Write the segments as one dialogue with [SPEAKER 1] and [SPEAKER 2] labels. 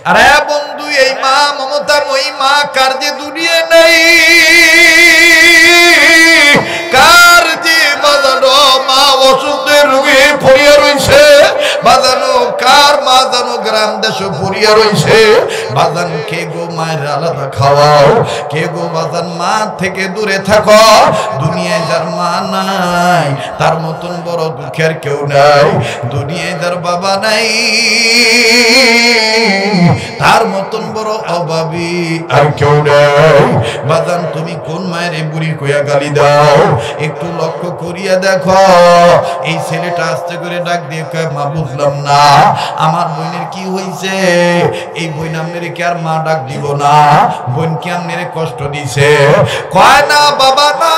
[SPEAKER 1] আরে বন্ধু, এই মা মমতাময়ী মা কার যে দুনিয়া নেই, কার যে বাজানো মা অসুখের রোগে পড়িয়া রইছে, বাজানো কার মা জানো গ্রাম দেশে পড়িয়া রইছে। বাজান কে গো মায়ের আলাদা খাওয়াও, কে গো বাজান মা থেকে দূরে থাকো। দুনিয়ায় যার মা নাই তার মতন বড় দুঃখের কেউ নাই। দুনিয়ায় যার বাবা নাই তার মতন বড় অভাবী আর কেউ নাই। বাজান তুমি কোন মায়ের বুড়ি কইয়া গালি দাও, একটু লক্ষ্য করিয়া দেখো। এই ছেলেটা আস্তে করে ডাক দিয়ে কয়, মা বুঝলাম না আমার বোনের কি হইছে। এই বোন আপনারে কি আর মা ডাক দিব না? বোন কি আপনারে কষ্ট দিছে? কয় না বাবা না,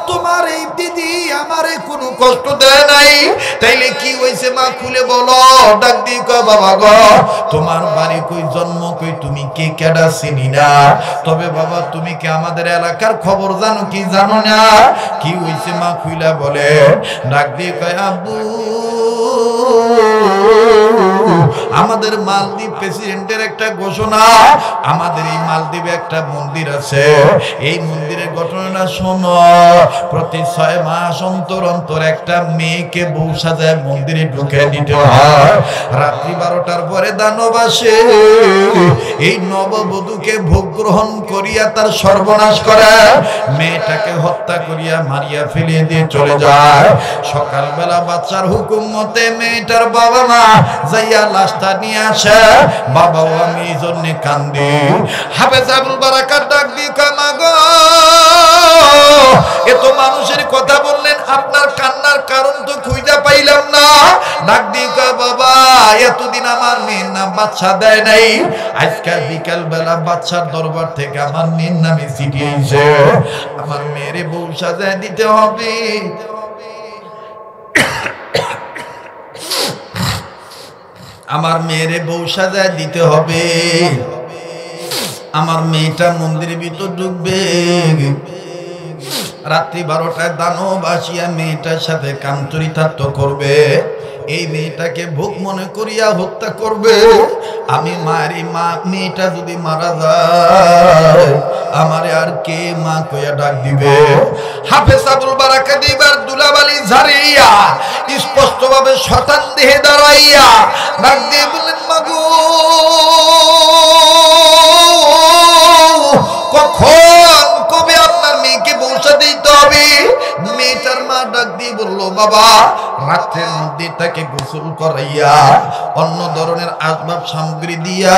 [SPEAKER 1] তোমার এই দিদি আমারে কোনো কষ্ট দেয় নাই। তাইলে কি হইছে মা খুলে বলো। ডাক দিয়ে কয়, বাবা গো তোমার বাড়ি কই, জন্ম কই, তুমি কে কেডা চিনি না। তবে বাবা তুমি কি আমাদের এলাকার খবর জানো কি জানো না? কি হইছে মা খুইলা বলে। ডাক দিয়ে কয়, আব্বু আমাদের মালদ্বীপ প্রেসিডেন্টের একটা ঘোষণা, আমাদের এই মালদ্বীপে একটা মন্দির আছে, এই মন্দিরের ঘটনাটা শোনো। প্রতি 6 মাস অন্তর অন্তর একটা মেয়েকে বউ সাজায় মন্দিরে ঢুকে দিতে হয়। রাত্রি 12টার পরে দানব আসে, এই নববধূকে ভোগ গ্রহণ করিয়া তার সর্বনাশ করে, মেয়েটাকে হত্যা করিয়া মারিয়া ফেলিয়ে দিয়ে চলে যায়। সকালবেলা বাচ্চার হুকুম মতে মেয়েটার বাবা মা যাইয়া লাশটা নিয়ে আসে। বাবাও আমি এই জন্য কান্দি। হাফেজ আবুল বারাকাত ডাক দিয়ে কয়, মা গো এত মানুষের কথা বললেন, আপনার কান্নার কারণ তো খুঁজে পাইলাম না। ডাক দিয়ে কয়, বাবা এতদিন আমার মেয়ের নাম বাচ্চা দেয় নাই, আজকাল বিকাল বেলা বাচ্চার দরবার থেকে আমার মেয়ের নামে চিঠি এসেছে, আমার মেয়েরে বউ সাজায় দিতে হবে। আমার মেয়েরে বউ সাজায় দিতে হবে। আমার মেয়েটা মন্দিরের ভিতর ঢুকবে। রাত্রি 12টায় দানব আসিয়া মেয়েটার সাথে কামচরিতার্থ করবে। এই মেয়েটাকে ভোগ মনে করিয়া হত্যা করবে। আমি মারি মা, মেয়েটা যদি মারা যায় আমারে আর কে মা কইয়া ডাক দিবে? হাফেজ আবুল বারাকাত এবার দুলাবালি ঝাড়িয়া স্পষ্ট ভাবে শতান দেহে দাঁড়াইয়া ডাক দিয়ে বললেন, মাগো কখন কবে আপনার মেয়েকে বউসা দিতে হবে? মেয়েটার মা ডাক দিয়ে বললো, বাবা রাত্রের মধ্যে তাকে গোসল করাইয়া অন্য ধরনের আসবাব সামগ্রী দিয়া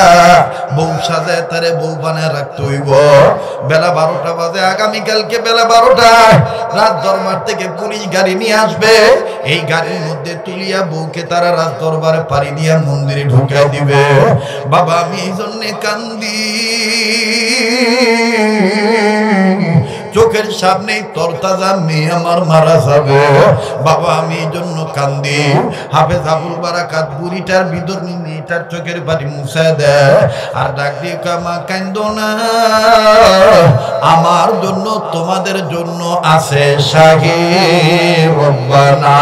[SPEAKER 1] বউ সাজায় তারে বউ বানায় রাখতে হইব। বেলা 12টা বাজে, আগামীকালকে বেলা 12টায় রাজ দরবার থেকে পুলিশ গাড়ি নিয়ে আসবে। এই গাড়ির মধ্যে তুলিয়া বউকে তারা রাজ দরবারে পাড়ি দিয়া মন্দিরে ঢুকাই দিবে। বাবা আমি এই জন্যে কান্দি, চোখের সামনেই তরতাজা মেয়ে আমার মারা যাবে। বাবা আমি এই জন্য কান্দি। হাফেজ আবুল বারাকাত বুড়িটার ভিতর মেয়েটার চোখের পানি মুছায় দেয় আর ডাক দিয়ে কয়, মা কান্দো না, আমার জন্য তোমাদের জন্য আছে শাহে রব্বানা।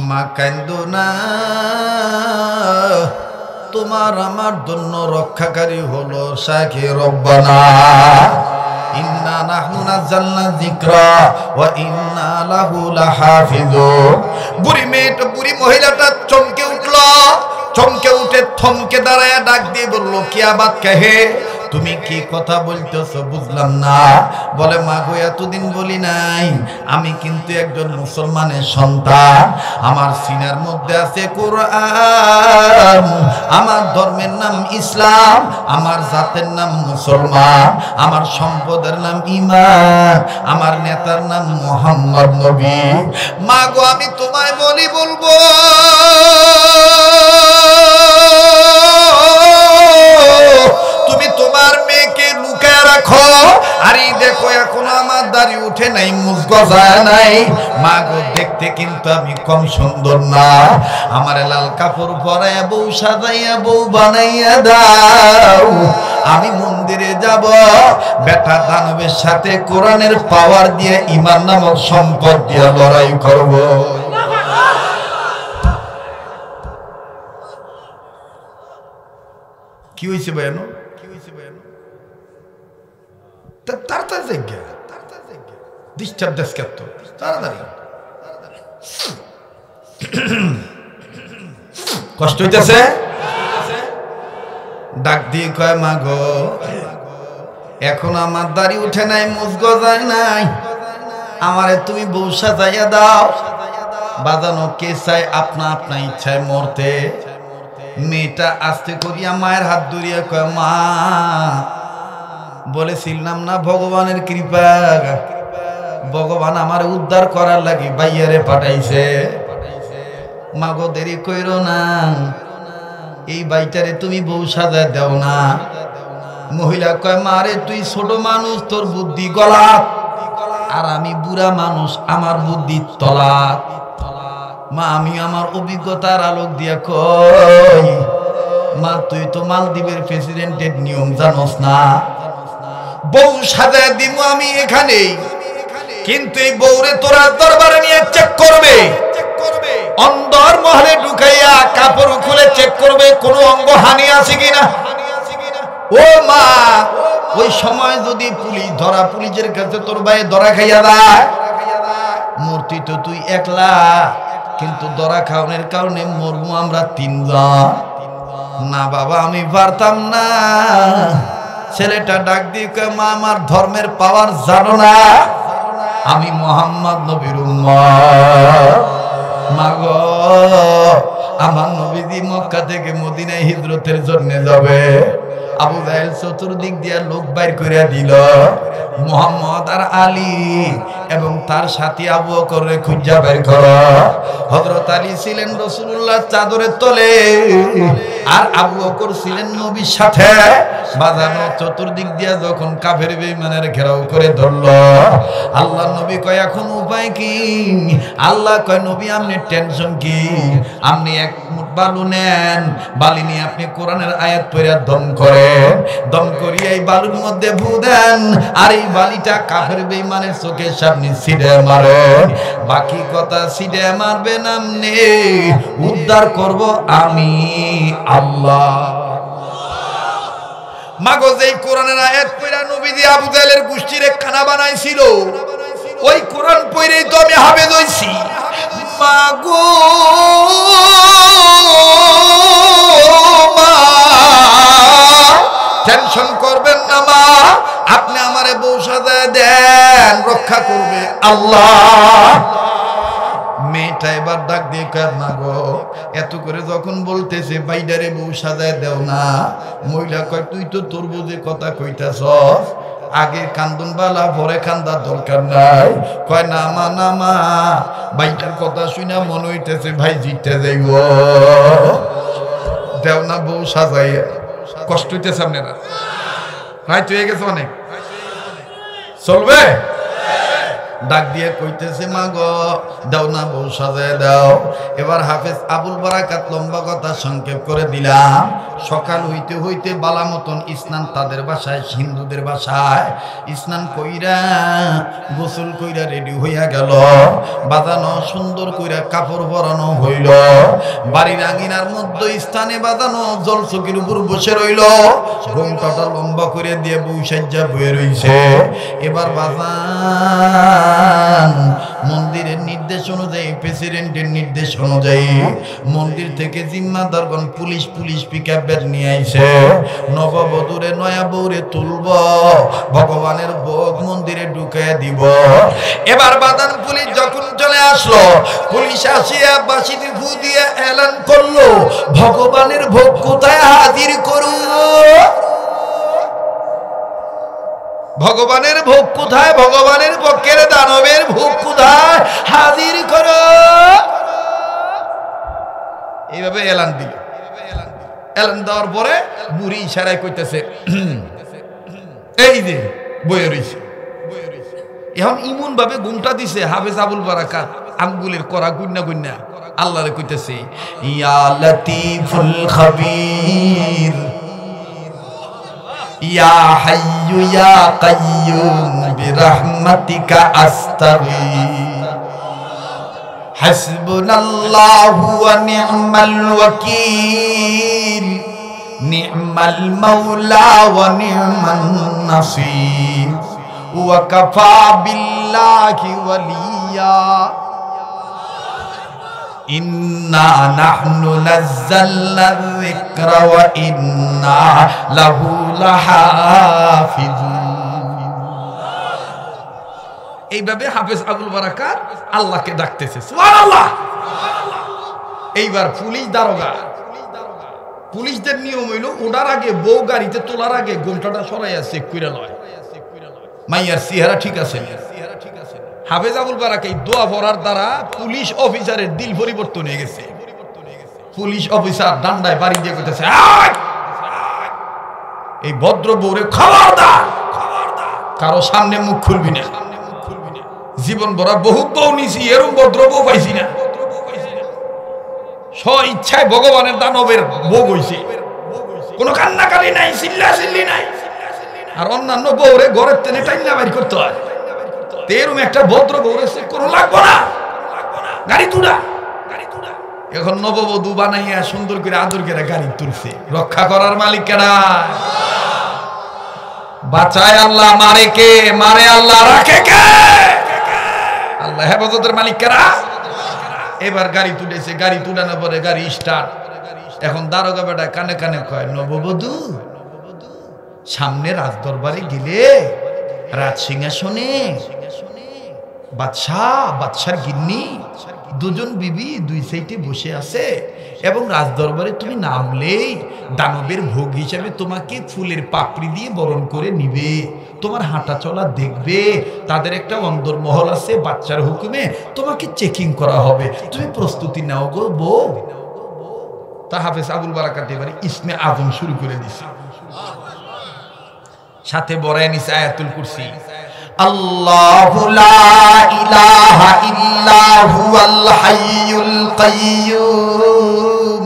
[SPEAKER 1] মা কান্দো না, তোমার আমার জন্য রক্ষাকারী হলো শাহে রব্বানা। ইন্না নাহনু নাযালনা যিকরা ওয়া ইন্না লাহু লাহাফিজুন। বুড়ি মহিলাটা চমকে উঠল, চমকে উঠে থমকে দাঁড়ায় ডাক দিয়ে বলল, কিয়ামত কাহে, তুমি কি কথা বলতেছো বুঝলাম না। বলে, মা গো এতদিন বলি নাই, আমি কিন্তু একজন মুসলমানের সন্তান, আমার সিনার মধ্যে আছে কোরআন, আমার ধর্মের নাম ইসলাম, আমার জাতের নাম মুসলমান, আমার সম্পদের নাম ঈমান, আমার নেতার নাম মুহাম্মদ নবী। মা গো আমি তোমায় বলবো তুমি তোমার মেয়েকে লুকায় দেখো, আরে দেখো এখনো আমার দাড়ি উঠে নাই, মুছ গজায় নাই। মা গো দেখতে কিন্তু আমি কম সুন্দর না, আমারে লাল কাপড় পরাইয়া বউ সাজাইয়া বউ বানাইয়া দাও, আমি মন্দিরে যাব, বেটা দানবের সাথে কোরআনের পাওয়ার দিয়ে ঈমান নামক সম্পদ দিয়ে লড়াই করব। কি হয়েছে ভাইয়ানো? কি হয়েছে ভাইয়ানো? তাড়াতাড়ি জায়গা, ডিস্টার্ব দেশ কেত, তাড়াতাড়ি। কষ্ট হইতেছে? ডাক দিয়ে কয় মা গো এখন আমার দাড়ি উঠে নাই, মুছ গজায় নাই, আমারে তুমি বউ সাজাইয়া দাও। বাজানো কে চাই আপনা আপনা ইচ্ছায় মরতে। মেয়েটা আস্তে করিয়া মায়ের হাত ধরিয়া কয় মা বলেছিলাম না ভগবানের কৃপা, ভগবান আমার উদ্ধার করার লাগি বাইয়ারে পাঠাইছে। মা গো দেরি কইরো না, এই বাইটারে তুমি বউ সাজা দাও না। মহিলা কয় মারে তুই ছোট মানুষ, তোর বুদ্ধি গলাত, আর আমি বুড়া মানুষ, আমার বুদ্ধি তলাত। মা আমি আমার অভিজ্ঞতার আলোক দিয়া কই মা তুই তো মালদ্বীপের প্রেসিডেন্টের নিয়ম জানোস না, বউ সাজা দিব আমি এখানে, কিন্তু এই বউরে তোরা দরবারে নিয়ে চেক করবে, অন্দর মহলে ঢুকাইয়া কাপড় খুলে চেক করবে কোন অঙ্গ হানি আছে কিনা। ও মা ওই সময় যদি পুলিশ ধরা, পুলিশের কাছে তোর ভাই ধরা খাইয়া দেয়, মূর্তি তো তুই একলা, কিন্তু ধরা খাওয়ানোর কারণে মরবো আমরা তিনজন। না বাবা আমি পারতাম না। ছেলেটা ডাক দিয়ে কয় মা আমার ধর্মের পাওয়ার জানো না, আমি মোহাম্মদ নবীর উম্মত। মা গো আমার নবীজি মক্কা থেকে মদিনায় হিজরতের জন্য যাবে, আবু জাহেল চতুর্দিক দিয়া লোক বাইর করে দিল, মুহাম্মদ আর আলী এবং তার সাথী আবু বকরকে খুঁজা বের করো। হযরত আলী ছিলেন রাসূলুল্লাহর চাদরের তলে, আর আবু বকর ছিলেন নবীর সাথে। বাজানো চতুর্দিক দিয়া যখন কাফের বেঈমানের ঘেরাও করে ধরল, আল্লাহ নবী কয় এখন উপায় কি? আল্লাহ কয় নবী আপনি টেনশন কি, আপনি এক মুঠ বালু নেন, বালি নিয়ে আপনি কোরআনের আয়াত পড়ে দম করেন, দম করিয়ে এই বালুর মধ্যে ভু দেন, আর এই বালিটা কাফের বেঈমানের চোখের সামনে ছিঁড়ে মারেন। বাকি কথা ছিঁড়ে মারবেন আপনি, উদ্ধার করব আমি আল্লাহ। মাগো যেই কোরআনের আয়াত পড়া নবীজি আবু জাহেলের গোষ্ঠীর খানা বানাইছিল, ওই কোরআন পড়েই তো আমি হাফেজ হইছি। মাগো মা টেনশন করবেন না মা, আপনি আমারে বউ সাজায় দেন, রক্ষা করবে আল্লাহ। মেয়েটা এবার ডাক দিয়ে কয় মা গো এত করে যখন বলতেছে বাইডারে বউ সাজায় দেও না, মহিলা কয় তুই তো তোর বুঝে কথা কইতাছস, আগে কান্দন বালা পরে কান্দার দরকার নাই। কয় না মা না মা, বাইটার কথা শুনে মনে হইতেছে ভাই জিততে যাইব, দেও না বউ সাজাইয়া। কষ্ট হইতেছে আপনারা, রাইত হয়ে গেছে অনেক, চলবে? ডাক দিয়ে কইতেছে মা গো দাও না বউ সাজায় দাও। এবার হাফেজ আবুল বারাকাত লম্বা কথা সংক্ষেপ করে দিলাম। সকাল হইতে হইতে বালা মতন স্নান, তাদের বাসায় হিন্দুদের বাসায় স্নান কইরা গোসল কইরা রেডি হইয়া গেল, বাজানো সুন্দর কইরা কাপড় পরানো হইল, বাড়ির আঙিনার মধ্যে স্থানে বাজানো জল চকির উপর বসে রইল, ঘোমটাটা লম্বা করে দিয়ে বউ সাজ্জা বয়ে রইছে। এবার বাজান মন্দিরের নির্দেশ অনুযায়ী, প্রেসিডেন্টের নির্দেশ অনুযায়ী মন্দির থেকে জিম্মাদারগণ পুলিশ পিকআপ ভ্যান নিয়ে আইছে, নববধূরে নয়া বউরে তুলব, ভগবানের ভোগ মন্দিরে ঢুকাইয়া দিব। এবার বাদান পুলিশ যখন চলে আসলো, পুলিশ আসিয়া বাঁশিতে ফু দিয়ে এলান করলো ভগবানের ভোগ কোথায় হাজির করু, ভগবানের ভোগ কোথায়, ভগবানের পক্ষের দানবের ভোগ কোথায় হাজির করো। এইভাবে এলান দিল। এলান দেওয়ার পরে বুড়ি ইশারায় কইতেছে এই যে বয়ে রইছে। এখন ইমন ভাবে ঘুমটা দিছে হাফেজ আবুল বারাকাত আঙ্গুলের করা গুন্না গুন্না আল্লাহরে কইতেছে, ইয়া লতিফুল খবীর ইয়া হাইয়ু ইয়া কাইয়ুম বিরহমাতিকা আস্তাগীথ হাসবুনাল্লাহু ওয়া নি'মাল ওয়াকিল নি'মাল মাওলা ওয়া নি'মান নাসীর ওয়া কাফা বিল্লাহি ওয়ালিয়া ইন্না নাহনু নাযালনা যিকরা ওয়া ইন্না লাহু লাহাফিজুন। এইভাবে হাফেজ আবুল বারাকাত আল্লাহকে ডাকতেছে, সুবহানাল্লাহ। এইবার পুলিশ দারোগা, পুলিশদের নিয়ম হইল ওঠার আগে বউ গাড়িতে তোলার আগে ঘোমটাটা সরাইয়া চেক করে লয় মাইয়ার চেহারা ঠিক আছে। হাফেজ আবুল বারাকাত এই দোয়া পড়ার দ্বারা পুলিশ অফিসারের দিল পরিবর্তন হয়ে গেছে। পুলিশ অফিসার ডান্ডায় বাড়ি দিয়ে কইতেছে, এই ভদ্র বউরে খবরদার, কারো সামনে মুখ খুলবি না। জীবন ভরা বহুত বউ নিছি, এরম ভদ্র বউ পাইছি না। স্ব ইচ্ছায় ভগবানের দানবের বউ হইছে, কোনো কান্নাকারি নাই, চিল্লাচিল্লি নাই। আর অন্যান্য বউরে ঘরের টেনে টাইনা বাইর করতে হয়। এরম একটা ভদ্র বউরে চেক করো লাগবো না, গাড়ি তুলা। এখন নববধূ বানাইয়া সুন্দর করে আদর করে গাড়ি তুলছে। রক্ষা করার মালিক কেনা? বাঁচায় আল্লাহ, মারে কে? মারে আল্লাহ, রাখে কে? আল্লাহ। হেফাজতের মালিক কেনা? এবার গাড়ি তুলেছে, গাড়ি তুলানোর পরে গাড়ি স্টার্ট। এখন দারোগা বেটা কানে কানে কয়, নববধূ সামনে রাজদরবারে গেলে রাজ সিংহাসনে বাদশার গিন্নি দুজন বিবি দুই সাইডে বসে আছে এবং রাজদরবারে তুমি নামলেই দানবের ভোগ হিসেবে তোমাকে ফুলের পাপড়ি দিয়ে বরণ করে নিবে, তোমার হাঁটা চলা দেখবে, তাদের একটা অন্দরমহল আছে, বাচ্চার হুকুমে তোমাকে চেকিং করা হবে, তুমি প্রস্তুতি নাও গো বউ। তা হাফেজ আবুল বারাকাত এবারে ইসমে আজম শুরু করে দিছে, সাথে বড়ায় নিছে আয়াতুল কুরসি। আল্লাহু লা ইলাহা ইল্লা হুয়াল হাইয়ুল কাইয়্যুম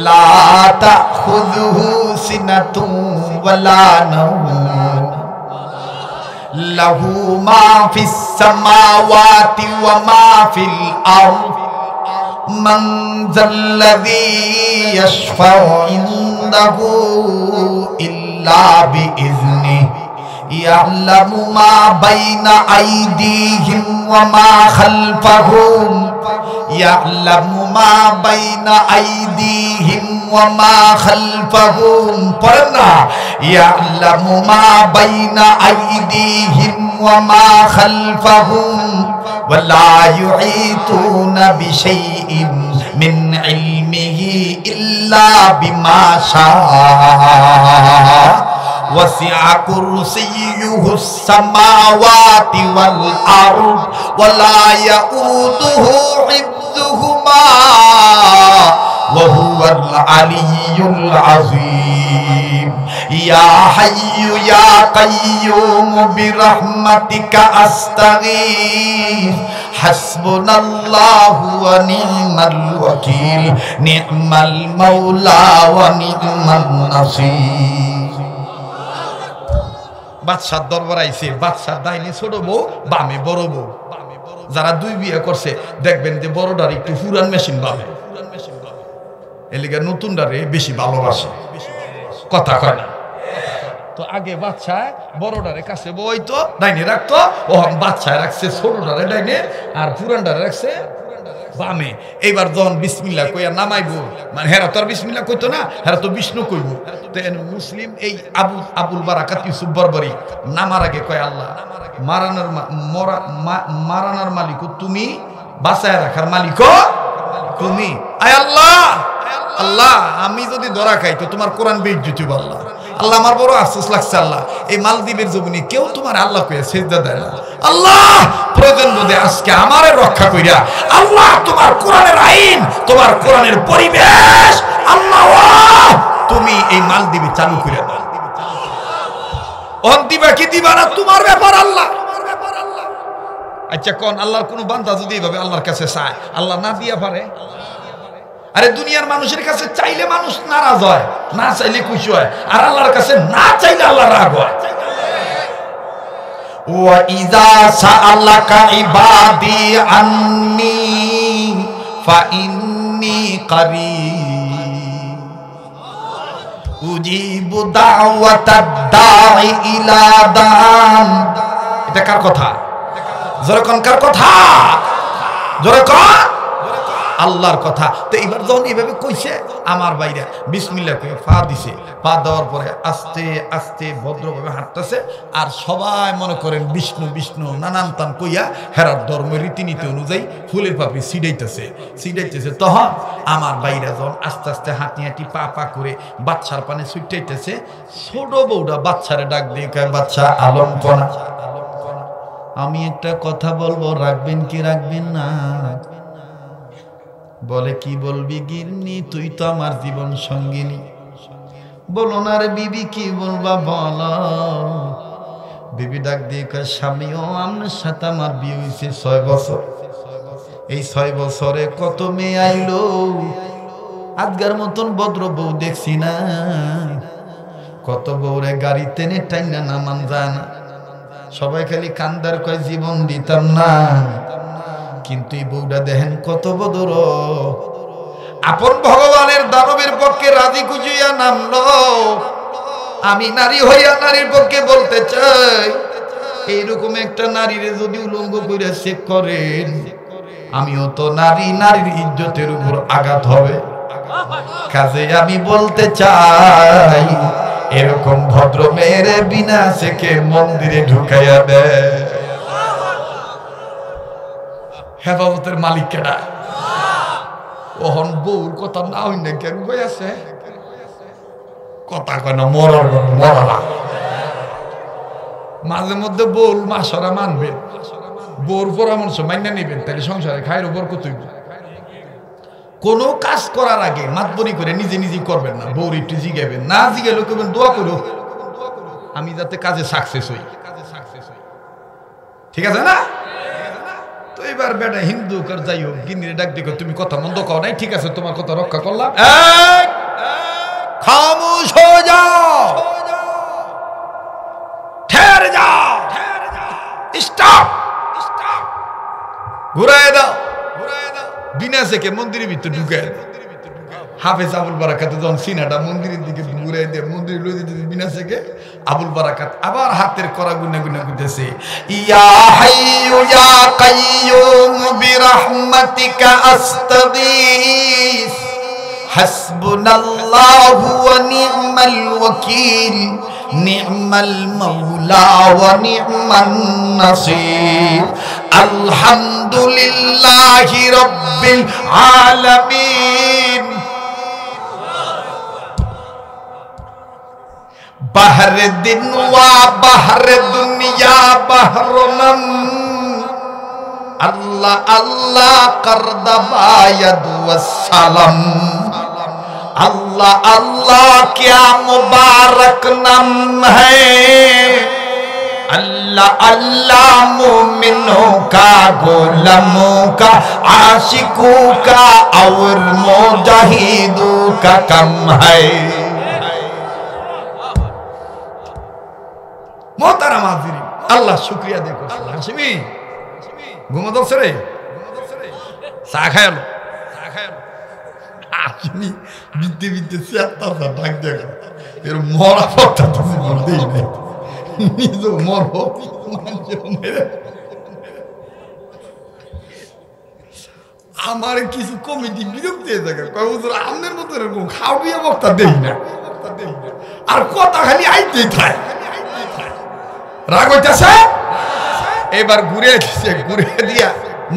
[SPEAKER 1] লা তাখুযুহু সিনাতুন ওয়ালা নাওম লাহু মা ফিস সামাওয়াতি ওয়া মা ফিল আরদ মান যাল্লাযী ইয়াশফাউ ইনদাহু ইল্লা বিইজনিহি ইয়ালামু মা বাইনা আইদিহিম ওয়া মা খালফাহুম ইয়ালামু মা বাইনা আইদিহিম ওয়া মা খালফাহুম। পড়েন না, ইয়ালামু মা বাইনা আইদিহিম ওয়া মা খালফাহুম ওয়া লা ইউঈতুনা বিশাইইন মিন ইলমিহি ইল্লা বিমা শাআ وسع كرسيه السماوات والأرض ولا يؤوده حفظهما وهو العلي العظيم يا حي يا قيوم برحمتك أستغيث حسبنا الله ونعم الوكيل نعم المولى ونعم النصير। বাদশার দরবার আইছে, বাদশার ডাইনে ছোট বউ, বামে বড় বউ। যারা দুই বিয়ে করছে দেখবেন যে বড়টার একটু পুরান মেশিন বামে, এলিগা নতুনটারে বেশি ভালোবাসে, কথা কয় না। তো আগে বাদশা বড়টারে কাছে বইতো ডাইনে রাখতো, ও বাদশায় রাখছে ছোটটারে ডাইনে আর পুরানটারে রাখছে বামে। এইবার যখন বিসমিল্লাহ কইয়া নামাইবো, মানে হেরা তো আর বিসমিল্লাহ কইতো না, হেরা তো বিষ্ণু কইবো। তো মুসলিম এই আবুল বারাকাত ইউসুফ বরবরি নামার আগে কয়, আল্লাহ মারানার মালিকও তুমি, বাঁচায় রাখার মালিকও তুমি। আয় আল্লাহ, আল্লাহ আমি যদি ধরা খাই তো তোমার কোরআন বেইজ্জতি হবে আল্লাহ। আল্লাহ আমার বড় আফসোস লাগছে আল্লাহ, এই মালদ্বীপের জমিনে কেউ তোমার আল্লাহ কইয়া সেজদা দেয় না। আল্লাহ প্রয়োজন বোধে আজকে আমারে রক্ষা কইরা আল্লাহ তোমার কোরআনের আইন, তোমার কোরআনের পরিবেশ আল্লাহ তুমি এই মালদ্বীপে চালু করে দাও। অন দিবা কি দিবা না তোমার ব্যাপার আল্লাহ। আচ্ছা কোন আল্লাহর কোন বান্দা যদি এইভাবে আল্লাহর কাছে চায় আল্লাহ না দিয়া পারে? আরে দুনিয়ার মানুষের কাছে চাইলে মানুষ নারাজ হয়, না চাইলে খুশি হয়, আর আল্লাহর কাছে না চাইলে আল্লাহ রাগ হয়। ওয়া ইযা সাআলাকা ইবাদি আন্নী ফা ইন্নী কারীব উজিবু দাওয়াতাদ দাঈ ইলা দান। এটা কার কথা? জোরে কোন কার কথা? জোরে কোন আল্লাহর কথা। তো এবার যখন এইভাবে কইছে আমার বাইরে বিসমিল্লাহ কয়ে পা দিছে, পা দেওয়ার পরে আস্তে আস্তে ভদ্রভাবে হাঁটতেছে, আর সবাই মনে করেন বিষ্ণু বিষ্ণু নানান তান কইয়া হেরার ধর্ম রীতিনীতি অনুযায়ী ফুলের পাপড়ি ছিটাইতেছে। তখন আমার বাইরে যখন আস্তে আস্তে হাঁটি হাঁটি পা পা করে বাচ্চার পানে ছুটাইতেছে, ছোট বউটা বাচ্চারে ডাক দিয়ে কয়, বাচ্চা আলমপনা, আমি একটা কথা বলবো, রাখবেন কি রাখবেন না? বলে কি বলবি গিন্নি, তুই তো আমার জীবন সঙ্গিনী। বলো না রে বিবি কি বলবা বলো। বিবি ডাক দিয়ে কয়, স্বামীও আপনার সাথে আমার বিয়ে হয়েছে 6 বছর। এই 6 বছরে কত মেয়ে আইলো, আজকের মতন ভদ্র বউ দেখছি না। কত বউরে গাড়ি টেনে টাইনা নামান যায় না, সবাই খালি কান্দার কয় জীবন দিতাম না। কিন্তু এই বউটা দেখেন কত বদর, আপন ভগবানের দানবের পক্ষে রাজি খুঁজিয়া নামলো। আমি নারী হইয়া নারীর পক্ষে বলতে চাই, এইরকম একটা নারীরে যদি উলঙ্গ করে চেক করেন, আমিও তো নারী, নারীর ইজ্জতের উপর আঘাত হবে। কাজে আমি বলতে চাই, এরকম ভদ্র মেয়েরে বিনা চেকে মন্দিরে ঢুকাইয়া দেয়। হেফাজতের মালিক কেডা? ওহন বউর কথা না হই না কেন বই আছে কথা কয় না, মরা মাঝে মধ্যে বউর মাসরা মানবেন, বউর পরামর্শ মাইনা নিবেন, তাহলে সংসারে খায়ের উপর কতই। কোনো কাজ করার আগে মাতবরি করে নিজে নিজে করবেন না, বউর একটু জিগাবেন, না জিগাইলেও করবেন দোয়া করো আমি যাতে কাজে সাকসেস হই। ঠিক আছে না? তো এবার বেটা হিন্দু কর যাই হোক, গিন্নিরে ডাক দেখো, তুমি কথা মন্দ কও নাই, ঠিক আছে তোমার কথা রক্ষা করলাম, খামোশ হয়ে যাও, ঠেরে যাও, স্টপ, ঘুরায় দাও, বিনা থেকে মন্দিরের ভিতরে ঢুকায়। হাফেজ আবুল বারাকাত যখন সিনাটা মন্দিরের দিকে ঘুরাই দিয়ে মন্দির লই দিতে বিনা থেকে আবুল বারাকাত আবার হাতের করা গুনা গুনা করতেছে, ইয়া হাইয়ু ইয়া কাইয়ুম বিরহমাতিকা আস্তাগীস হাসবুনাল্লাহু ওয়া নি'মাল ওয়াকিল নি'মাল মাওলা ওয়া নি'মান নাসির আলহামদুলিল্লাহি রাব্বিল আলামিন। বাহর দিন ওয়া বাহর দুনিয়া বাহরুমান আল্লাহ আল্লাহ করদা বায়াদ ওয়াসসালাম। अल्लाह अल्लाह क्या मुबारक नाम है, अल्लाह अल्लाह मोमिनों का गुलामों का आशिकों का और मुजाहिदों का कम है। मोहतरम हाज़िरीन, अल्लाह शुक्रिया देखो। हाशिमी घुमा दो सरे साखायल হাসিনি বিদ্যে বিদ্যে চেয়ারটা ডাক দেখো, এর মরা পথটা তুমি বলতেই নেই, নিজেও মরব। আমার কিছু কমিটি বিরক্ত হয়ে থাকে, আমাদের মতো এরকম খাওয়া বক্তা দেই না, আর কথা খালি আইতেই থাকে, রাগ হইতেছে। এবার ঘুরে দিছে, ঘুরে দিয়া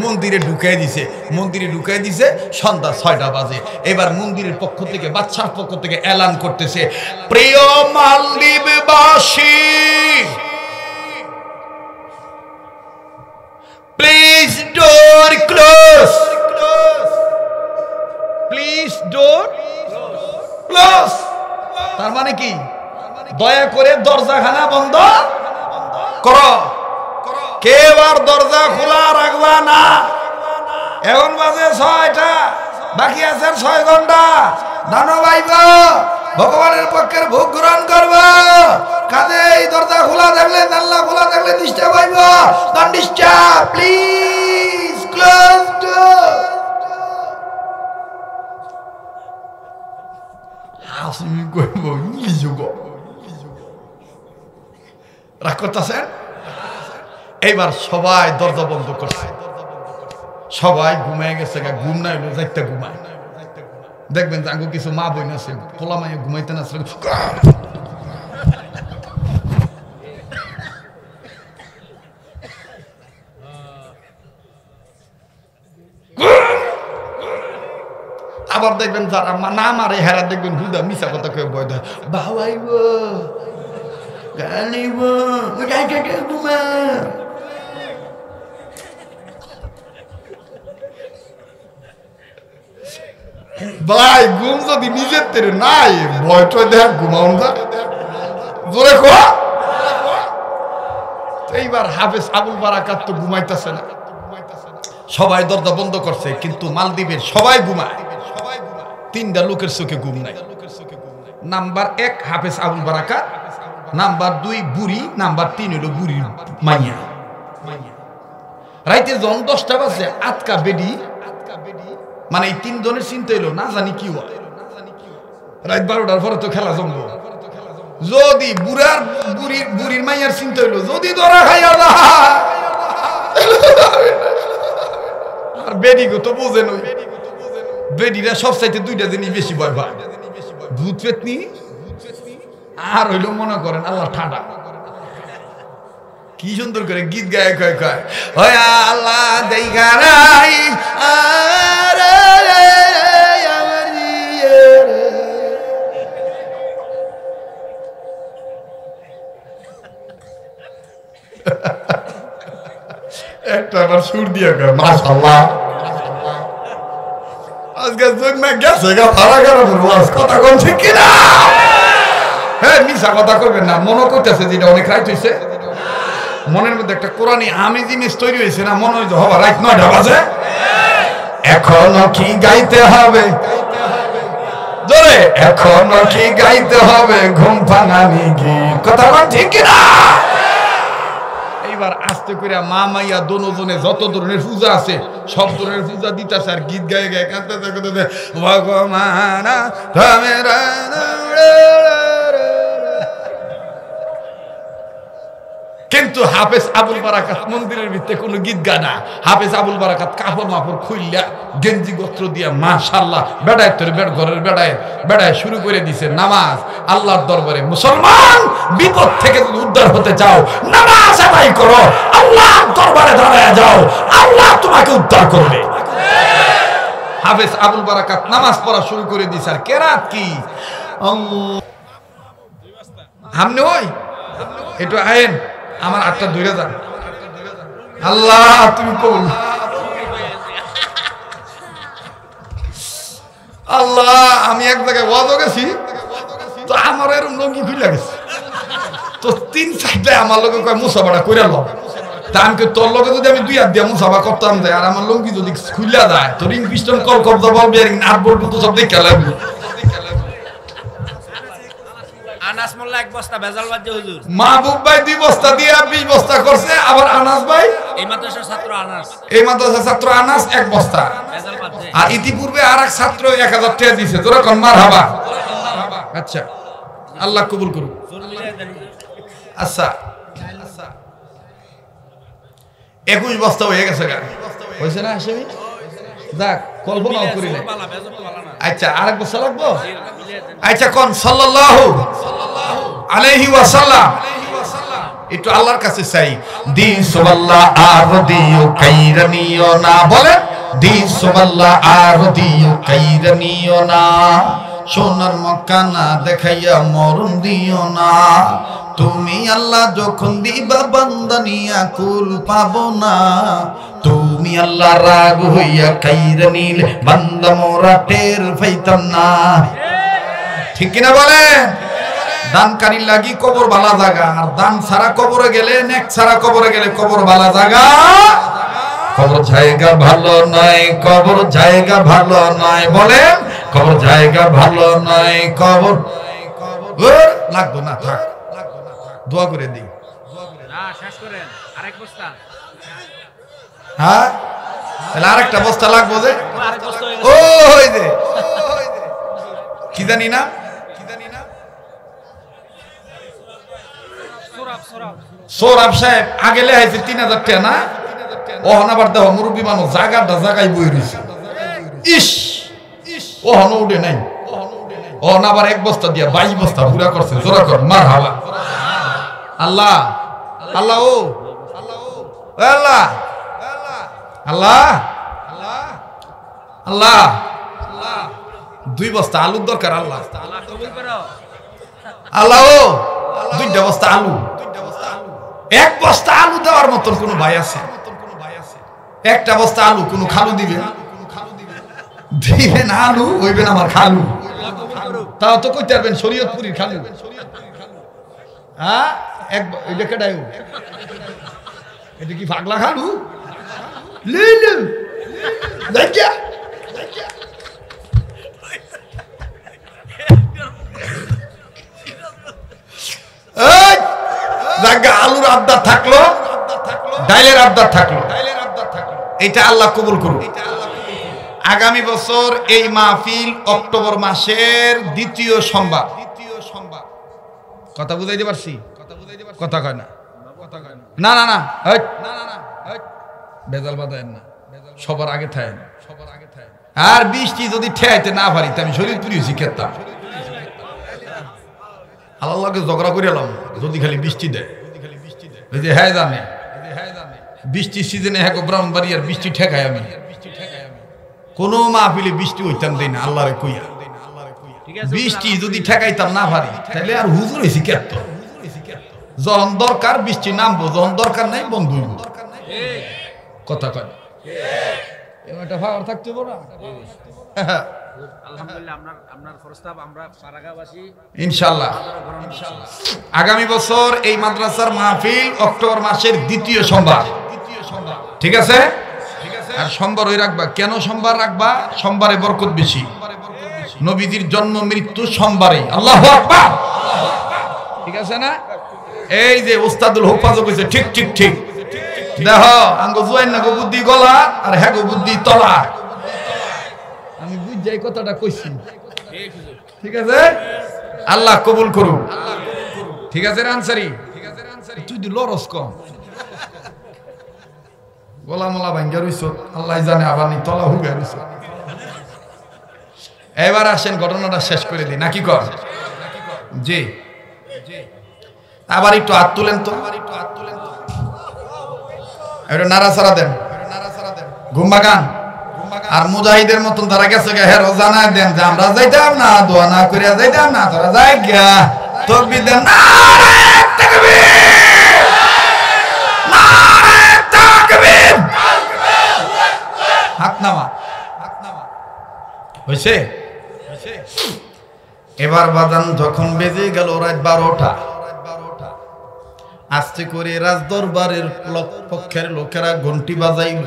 [SPEAKER 1] মন্দিরে ঢুকাই দিছে, মন্দিরে ঢুকাই দিছে সন্ধ্যা 6টা বাজে। এবার মন্দিরের পক্ষ থেকে বাদশার পক্ষ থেকে এলান করতেছে, প্রিয় মালদ্বীপবাসী, please door close, please door close. তার মানে কি? দয়া করে দরজাখানা বন্ধ করো, কেউ আর দরজা খোলা রাখবা না। এখন বাজে 6টা, বাকি আছে 6 ঘন্টা। দানো ভাইব ভগবানের পক্ষের ভোগ গ্রহণ করব, কাজে এই দরজা খোলা থাকলে, জানলা খোলা থাকলে ডিস্টার্ব হইব। Don't disturb, please close door. আসমি কইব ইংলিশ গো, রাগ করতেছেন? এইবার সবাই দরজা বন্ধ করছে, সবাই ঘুমায় গেছে। ঘুম নাই হলো যাইতে ঘুমায়। দেখবেন যে আগে কিছু মা বোন আছে, পোলা মাইয়া ঘুমাইতে না, আবার দেখবেন যারা না মারে হেরা দেখবেন হুদা মিশা কথা কেউ বয় দেয়, বাবাইব গালিব ঘুমা। ভাই ঘুম যদি নিজের তেরে নাই, ভয়টা দেখ ঘুমাউন যা জোরে খোয়া। এইবার হাফেজ আবুল বারাকাত তো ঘুমাইতেছে না, সবাই দরজা বন্ধ করছে, কিন্তু মালদ্বীপের সবাই ঘুমায়। 3টা লোকের চোখে ঘুম নাই। নাম্বার 1 হাফেজ আবুল বারাকাত, নাম্বার 2 বুড়ি, নাম্বার 3 হলো বুড়ির মাইয়া। রাইতে যখন 10টা বাজে আটকা বেডি, মানে এই 3 জনের চিন্তা হইলো না জানি কি হয়। রাত 12টার পরে তো খেলা জমবো। যদি বুড়ির মাইয়ার চিন্তা হইলো যদি ধরা খাইয়া আর বেডি গো তো বোঝে নই, বেডিরা সব চাইতে 2টা জিনিস বেশি ভয় পায়, ভূত পেতনি আর হইলো মনে করেন আল্লাহ ঠাডা। কি সুন্দর করে গীত গায়ে কয় কয় ওই আল্লাহ দেখা নাই একটা আবার সুর দিয়ে কয় মাশাআল্লাহ। আজকে জন্মে গেছে গা ভাড়া গাড়া কথা কোন ঠিক কিনা? হ্যাঁ মিশা কথা করবেন না, মনে করতেছে যেটা অনেক রাইট হয়েছে, মনের মধ্যে একটা কোরআনি আমি জিনিস তৈরি হয়েছে না, মনে হয় হবা রাইট 9টা বাজে। এখনো কি গাইতে হবে জোরে, এখনো কি গাইতে হবে ঘুম ভাঙানি গীত, কথা কোন ঠিক কিনা? এইবার আস্তে করে মা মাইয়া দোনোজনে যত ধরনের পূজা আছে সব ধরনের পূজা দিতেছে, আর গীত গায়ে গায়ে কাঁদতে ভগবান। কিন্তু হাফেজ আবুল বারাকাত মন্দিরের ভিতরে কোনো গীত গায় না। হাফেজ আবুল বারাকাত কাপড় মাপড় খুললা গেঞ্জি গোস্ত্র দিয়া মাশাআল্লাহ বেড়ায় তোর ঘরের বেড়ায় শুরু করে দিছে নামাজ। আল্লাহর দরবারে মুসলমান বিপদ থেকে যদি উদ্ধার হতে চাও নামাজ আদায় করো, আল্লাহর দরবারে দাঁড়ায় যাও, আল্লাহ তোমাকে উদ্ধার করবে। হাফেজ আবুল বারাকাত নামাজ পড়া শুরু করে দিছে। আর কেরাত কি আমনে ওই একটু আইন আমার 8টা 2000 আল্লাহ তুমি কবুল। আল্লাহ আমি এক জায়গায় ওয়াজও গেছি তো আমার এরকম লঙ্গি খুলে গেছে, তো 3-4টায় আমার লোকে কয় মুসাফাটা করে লো। তা আমি তোর লোকে যদি আমি 2 হাত দিয়ে মুসাফা করতাম যাই, আর আমার লঙ্গি যদি খুলে যায় তো রিং পিস্টন কল কবজা বল বিয়ারিং নাট বোল্ট তো সব দেখে লাগবে।
[SPEAKER 2] আনাস মোল্লা 1 বস্তা ভেজাল বাদ দিয়ে হুজুর,
[SPEAKER 1] মাহবুব ভাই 2 বস্তা দিয়ে 20 বস্তা করছে। আবার আনাস ভাই
[SPEAKER 2] এই মাদ্রাসার ছাত্র আনাস,
[SPEAKER 1] এই মাদ্রাসার ছাত্র আনাস 1 বস্তা,
[SPEAKER 2] ভেজাল বাদ দিয়ে।
[SPEAKER 1] আর ইতিপূর্বে আরেক ছাত্র 1000 টাকা দিয়েছে। তোরা কোন মারহাবা। আচ্ছা আল্লাহ কবুল করুক। আচ্ছা 21 বস্তা হয়ে গেছে গা, হয়েছে না হাসেমি? দেখ কল্পনাও করি না। আচ্ছা আরেক বস্তা লাগবো? আচ্ছা কোন সাল্লাল্লাহু আলাইহি ওয়াসাল্লাম একটু আল্লাহর কাছে চাই। দিসওয়াল্লাহ আর দিও কাইরানিও না, বলেন দিসওয়াল্লাহ আর দিও কাইরানিও না, সোনার মক্কা না দেখাইয়া মরণ দিও না। তুমি আল্লাহ যখন দিবা বান্দা নিয়া কুল পাবো না, তুমি আল্লাহ রাগ হইয়া কাইরা নিলে বান্দা মোরা টের পাইতাম না। ঠিক কিনা বলেন? দানকারীর লাগি কবর ভালা জায়গা, আর দান ছাড়া কবরে গেলে, নেক ছাড়া কবরে গেলে কবর ভালা জায়গা। কবর জায়গা ভালো নয়, কবর জায়গা ভালো নয়, বলেন কবর জায়গা ভালো নয়, কবর লাগবো না, থাক, দোয়া করে দিই।
[SPEAKER 2] না শেষ করেন, আরেক বস্তা।
[SPEAKER 1] হ্যাঁ, তাহলে আরেকটা বস্তা লাগবো যে,
[SPEAKER 2] আরেক বস্তা হয়ে
[SPEAKER 1] ও
[SPEAKER 2] গেছে।
[SPEAKER 1] ওই যে কি জানি না, সৌরভ সাহেব আগে লেহাইছে 3000 টাকা না, ওহন আবার দেখো মুরব্বী মানুষ জায়গাটা জায়গায় বই রয়েছে, ইস ওহন উঠে নাই, ওহন আবার এক বস্তা দিয়া 22 বস্তা পুরা করছে, জোরা কর মার হাওয়া। আল্লাহ আল্লাহ ও আল্লাহ আল্লাহ আল্লাহ, 2 বস্তা আলুর দরকার, আল্লাহ
[SPEAKER 2] আল্লাহ কবুল করো।
[SPEAKER 1] আল্লাহ ও 2টা বস্তা আলু, 1 বস্তা আলু দেওয়ার মতন কোন ভাই আছে? একটা বস্তা আলু কোন খালু দিবে? দিবেন আলু হইবেন আমার খালু, তাও তো কইতে পারবেন শরীয়তপুরীর খালু। হ্যাঁ, এটা কেটাই, এটা কি পাগলা খালু? লিলু দেখা আলুর আবদার থাকলো, ডাইলের আবদার থাকলো, এটা আল্লাহ কবুল করুন। আগামী বছর এই মাহফিল অক্টোবর মাসের 2য় সোমবার, কথা বুঝাইতে পারছি? কথা কয় না, না না না, বেজাল বাদায়েন না, সবার আগে থাকেন। আর বৃষ্টি যদি ঠেয়াইতে না পারি আমি শরীরপুরি হয়েছি খেতাম, আল্লাহকে ঝগড়া করে এলাম যদি খালি বৃষ্টি দেয়। ওই যে হ্যাঁ জানে বৃষ্টির সিজনে হ্যাঁ ব্রাহ্মণবাড়িয়ার বৃষ্টি ঠেকাই আমি, কোনো মাহফিলে বৃষ্টি হইতাম দেই না আল্লাহরে কইয়া। বৃষ্টি যদি ঠেকাইতাম না পারি তাহলে আর হুজুর হয়েছি কেত, যখন দরকার বৃষ্টি নামবো, যখন দরকার নাই বন্ধ হইব। কথা কয় এটা ভাবার থাকতে না।
[SPEAKER 2] আলহামদুলিল্লাহ, আপনার প্রস্তাব আমরা পারাগাবাসী
[SPEAKER 1] ইনশাআল্লাহ আগামী বছর এই মাদ্রাসার মাহফিল অক্টোবর মাসের 2য় সোমবার, ঠিক আছে? আর সোমবার ওই রাখবা, কেন সোমবার রাখবা? সোমবারে বরকত বেশি, নবীজির জন্ম মৃত্যু সোমবারে। আল্লাহু আকবার, ঠিক আছে না? এই যে উস্তাদুল হুফাজ কইছে ঠিক ঠিক ঠিক, দেখো আঙ্গ জুয়াইন না গো বুদ্ধি গলা আর হ্যাঁ গো বুদ্ধি তলা। আমি বুঝ যাই কথাটা কইছি, ঠিক আছে? আল্লাহ কবুল করুন, ঠিক আছে? আনসারি তুই দি লরস কম গলা মলা ভাঙ্গা রইছ, আল্লাহ জানে আবার নি তলা হুগা রইছ। এবার আসেন ঘটনাটা শেষ করে দিই নাকি কর? জি, আবার একটু হাত তুলেন তো, একটু নাড়াচাড়া দেন, ঘুমবাগান। আর মুজাহিদের মতন তারা গেছে হেরো জানাই দেন যে আমরা যাইতাম না, দোয়া না করিয়া যাইতাম না, তোরা যাই গিয়া তকবীর দেন, নারে তাকবীর, নারে তাকবীর, হাত নামা, হইছে? এবার বাজান যখন বেজে গেল রাত 12টা, আস্তে করে রাজদরবারের পক্ষের লোকেরা ঘন্টি বাজাইল,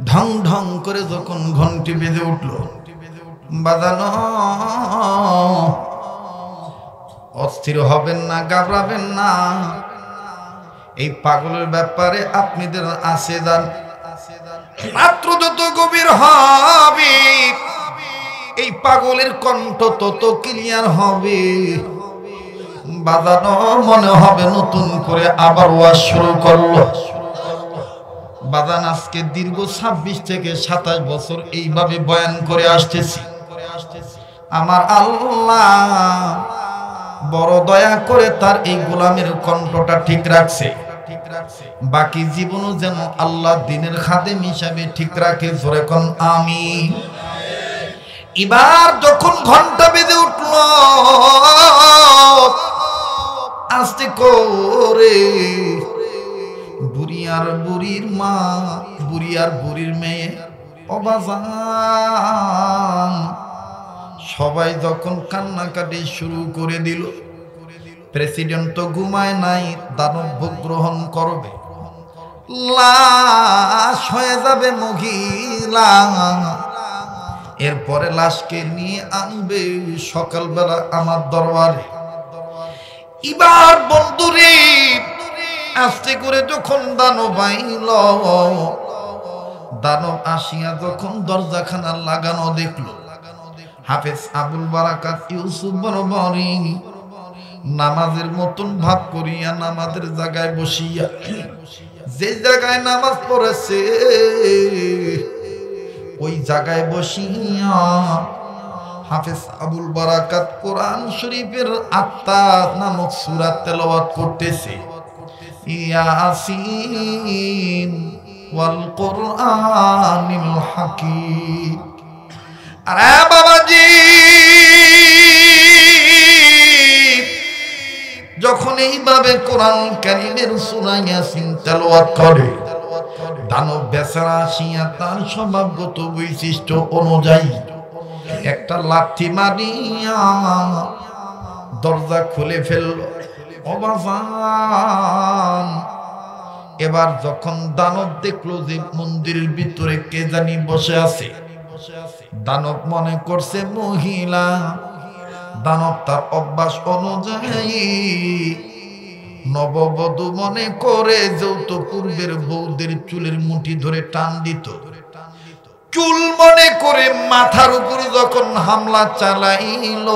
[SPEAKER 1] ঢং ঢং করে যখন ঘন্টি বেজে উঠল, বাজানো অস্থির হবেন না, ঘাবড়াবেন না। এই পাগলের ব্যাপারে আপনাদের আছে জান, মাত্র যত গভীর হবে এই পাগলের কণ্ঠ তত ক্লিয়ার হবে, বাজানো মনে হবে নতুন করে আবার ওয়াজ শুরু করলো। বাজান আজকে দীর্ঘ 26 থেকে 27 বছর এইভাবে বয়ান করে আসতেছি, আমার আল্লাহ বড় দয়া করে তার এই গোলামের কণ্ঠটা ঠিক রাখছে, বাকি জীবনও যেন আল্লাহ দিনের খাদেম হিসাবে ঠিক রাখে। জোরে কোন আমিন। এবার যখন ঘন্টা বেজে উঠল, আস্তে করে বুড়ি আর বুড়ির মা, বুড়ি আর বুড়ির মেয়ে, অবাজান সবাই যখন কান্নাকাটি শুরু করে দিল, প্রেসিডেন্ট তো ঘুমায় নাই, দানব ভোগ গ্রহণ করবে, লাশ হয়ে যাবে মহিলা। এরপরে লাশকে নিয়ে আনবে সকালবেলা আমার দরবারে। এবার বন্ধুরে আস্তে করে যখন দানব আইল, দানব আসিয়া যখন দরজাখানা লাগানো দেখলো, হাফেজ আবুল বারাকাত ইউসুফ বরাবরই নামাজের মতন ভাব করিয়া নামাজের জায়গায় বসিয়া, যে জায়গায় নামাজ পড়েছে ওই জায়গায় বসিয়া হাফেজ আবুল বারাকাত কোরআন শরীফের আত্মা নামক সূরা তেলাওয়াত করতেছে। ইয়াসিন ওয়াল কোরআনিল হাকীম। আরে বাবাজি, যখন এইভাবে কোরআন কারীমের সূরা ইয়াসিন তেলাওয়াত করে, দানব বেচারা আসিয়া তার স্বভাবগত বৈশিষ্ট্য অনুযায়ী একটা লাথি মারিয়া দরজা খুলে ফেলল। অবাক এবার যখন দানব দেখলো যে মন্দিরের ভিতরে কে জানি বসে আছে, দানব মনে করছে মহিলা। দানব তার অভ্যাস অনুযায়ী নববধূ মনে করে যৌতুক পূর্বের বউদের চুলের মুঠি ধরে টান দিত। চুল মনে করে মাথার উপর যখন হামলা চালাইল,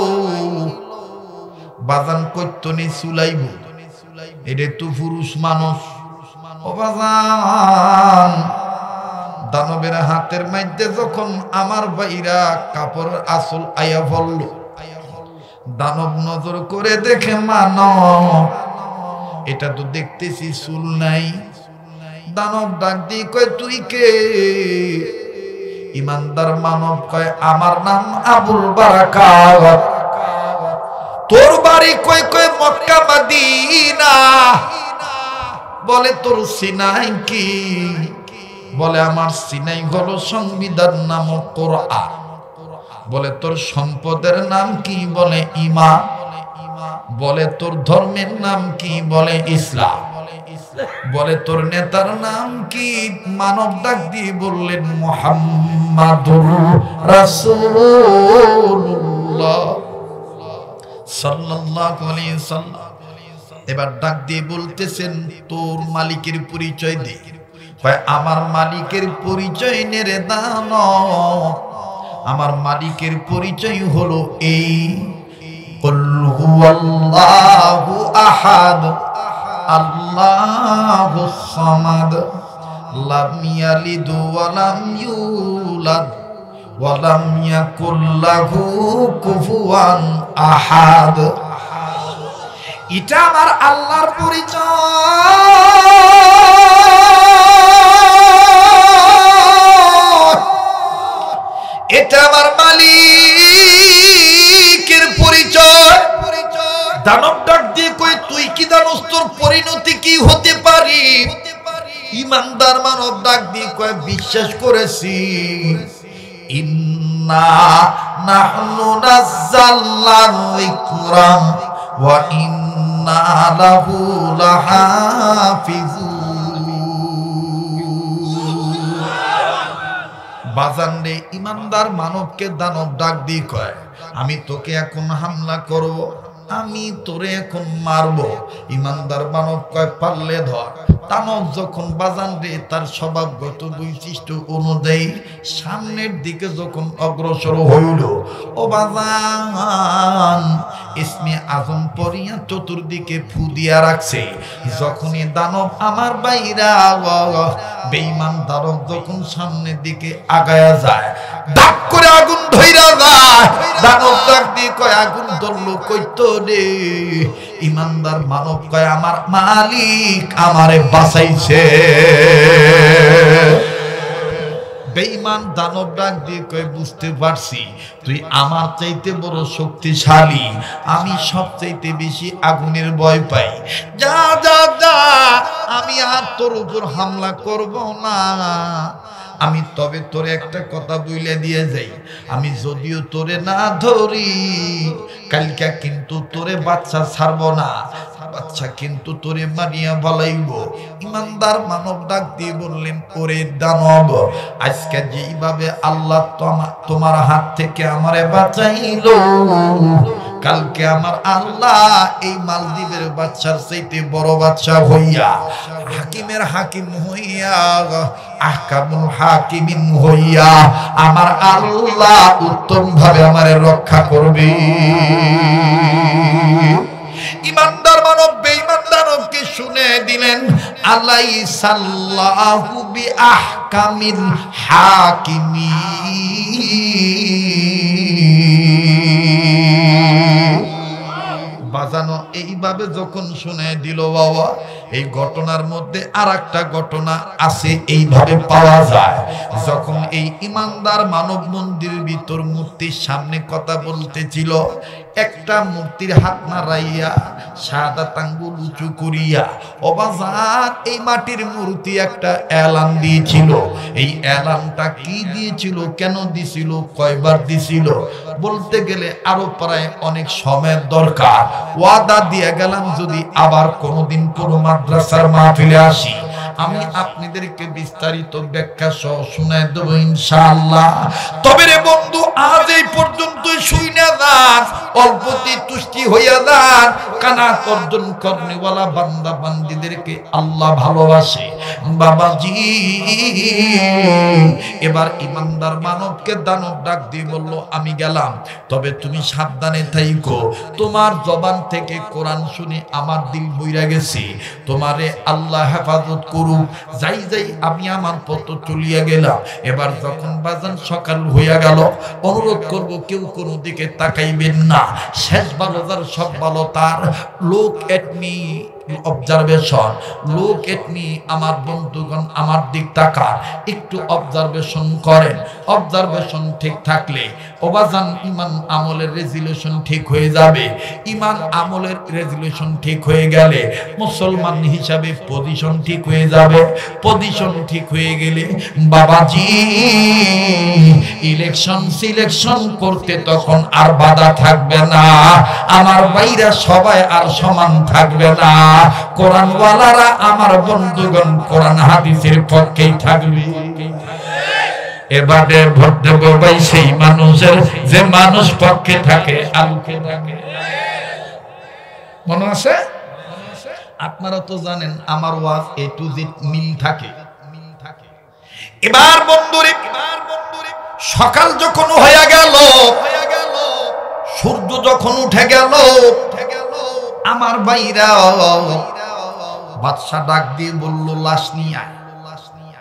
[SPEAKER 1] বাজান কইতনি চুলাইব, এটা তো পুরুষ মানুষ। ও বাজান, দানবের হাতের মধ্যে যখন আমার বাইরা কাপড়ের আসল আয়া বলল, দানব নজর করে দেখে মানব, এটা তো দেখতেছি চুল নাই। দানব ডাক দিয়ে কয় তুই কে? ইমানদার মানব কয় আমার নাম আবুল বারাকাত। তোর বাড়ি কয় কয় মক্কা মদিনা। বলে তোর সিনাই কি? বলে আমার সিনাই হলো সংবিধান নামক কোরআন। বলে তোর সম্পদের নাম কি? বলে ঈমান। বলে তোর ধর্মের নাম কি? বলে ইসলাম। বলে তোর নেতার নাম কি? মানব ডাক দিয়ে বললেন মুহাম্মাদুর রাসূলুল্লাহ সাল্লাল্লাহু আলাইহি ওয়াসাল্লাম। এবার ডাক দিয়ে বলতেছেন তোর মালিকের পরিচয় দে। কয় আমার মালিকের পরিচয় নে রে দানব, আমার মালিকের পরিচয় হলো এই, কুল হুয়াল্লাহু আহাদ আল্লাহুস সামাদ লাম ইয়ালিদ ওয়া লাম ইউলাদ ওয়া লাম ইয়াকুল লাহু কুফুয়ান আহাদ। এটা আমার আল্লাহর পরিচয়, এটা আমার মালিকের পরিচয়। দানব ডাক দিয়ে কই তুই কি জানোস তোর পরিণতি কি হতে পারি? ইমানদার মানব ডাক দিয়ে কয় বিশ্বাস করেছি। ইন্না নাহনু নাযালনা যিকরা ওয়া ইন্না লাহু লাহাফিজুন। বাজান রে, ইমানদার মানবকে দানব ডাক দিয়ে কয় আমি তোকে এখন হামলা করব, আমি তোরে এখন মারব। ইমানদার মানব কয় পারলে ধর। দানব যখন বাজান রে তার স্বভাবগত বৈশিষ্ট্য অনুযায়ী সামনের দিকে যখন অগ্রসর হইল, ও বাজান ইসমে আজম পরিয়া চতুর্দিকে ফু দিয়া রাখছে। যখনই দানব আমার বাইরা বেঈমান দানব যখন সামনের দিকে আগায়া যায়, ডাক করে আগুন ধইরা যায়। দানব ডাক দিয়ে কয় আগুন ধরলো কইতো রে? ইমানদার মানব কয় আমার মালিক আমারে বাঁচাইছে। বেঈমান দানব ডাক দিয়ে কয় বুঝতে পারছি তুই আমার চাইতে বড় শক্তিশালী, আমি সবচাইতে বেশি আগুনের ভয় পাই। যা যা যা, আমি আর তোর উপর হামলা করব না। আমি তবে তোরে একটা কথা বইলে দিয়ে যাই, আমি যদিও তোরে না ধরি কালকে কিন্তু তোরে বাচ্চা ছাড়বো না, বাচ্চা কিন্তু তোরে মানিয়া বলাইব। ইমানদার মানব ডাক দিয়ে বললেন, ওরে দানব, আজকে যেইভাবে আল্লাহ তোমার হাত থেকে আমারে বাঁচাইলো, কালকে আমার আল্লাহ এই মালদ্বীপের বাচ্চার চাইতে বড় বাচ্চা হইয়া, হাকিমের হাকিম হইয়া, আহকামুল হাকিমিন হইয়া আমার আল্লাহ উত্তম ভাবে আমারে রক্ষা করবে। ইমানদার মানব বেঈমান দানবকে শুনে দিলেন, আলাইসাল্লাহু বিআহকামিল হাকিমিন। বাজানো এইভাবে যখন শুনে দিল বাবা, এই ঘটনার মধ্যে আর একটা ঘটনা আছে এইভাবে পাওয়া যায়। যখন এই ইমানদার মানব মন্দির ভিতর মূর্তির সামনে কথা বলতেছিল, একটা মূর্তির হাত নাড়াইয়া শাহাদাত আঙ্গুল উঁচু করিয়া অবাজান এই মাটির মূর্তি একটা এলান দিয়েছিল। এই এলানটা কি দিয়েছিল, কেন দিছিল, কয়বার দিছিল, বলতে গেলে আরো প্রায় অনেক সময়ের দরকার। ওয়াদা দিয়ে গেলাম যদি আবার কোনোদিন কোনো মাদ্রাসার মাহফিলে আসি আমি আপনাদেরকে বিস্তারিত ব্যাখ্যা সহ শুনায় দেব ইনশাআল্লাহ। তবে রে বন্ধু, আজ এই পর্যন্ত শুইনা যান, অল্পতে তুষ্টি হইয়া যান। কানাত অর্জন করনেওয়ালা বান্দা বান্দিদেরকে আল্লাহ ভালোবাসে বাবাজি। এবার ইমানদার মানবকে দানব ডাক দিয়ে বলল, আমি গেলাম, তবে তুমি সাবধানে থাইকো। তোমার জবান থেকে কোরআন শুনে আমার দিল বইরা গেছে, তোমারে আল্লাহ হেফাজত করুক। যাই যাই আমি আমার পথ চলিয়া গেলাম। এবার যখন বাজান সকাল হইয়া গেল, অনুরোধ করব কেউ কোনো দিকে তাকাইবেন না। শেষ ভালো যার, সব ভালো তার। লোক এট মি অবজারভেশন, লোক এট মি, আমার বন্ধুগণ আমার দিক তাকান, একটু অবজারভেশন করেন। অবজারভেশন ঠিক থাকলে ওবাজান ইমান আমলের রেজুলেশন ঠিক হয়ে যাবে। ইমান আমলের রেজুলেশন ঠিক হয়ে গেলে মুসলমান হিসাবে পজিশন ঠিক হয়ে যাবে। পজিশন ঠিক হয়ে গেলে বাবাজি ইলেকশন সিলেকশন করতে তখন আর বাধা থাকবে না। আমার ভাইরা সবাই আর সমান থাকবে না। কোরআনওয়ালারা আমার বন্ধুগণ কোরআন হাদিসের পক্ষেই থাকবে। এবারে ভোট দেব ভাই সেই মানুষের যে মানুষ পক্ষে থাকে, আলকে থাকে। মনে আছে? আপনারা তো জানেন আমার ওয়াজ এ টু জেড মিল থাকে। এবার বন্ধুরে, সকাল যখন হয়ে গেল, সূর্য যখন উঠে গেল, আমার ভাইরা বাদশা ডাক দিয়ে বলল, লাশ নিয়ে আয়।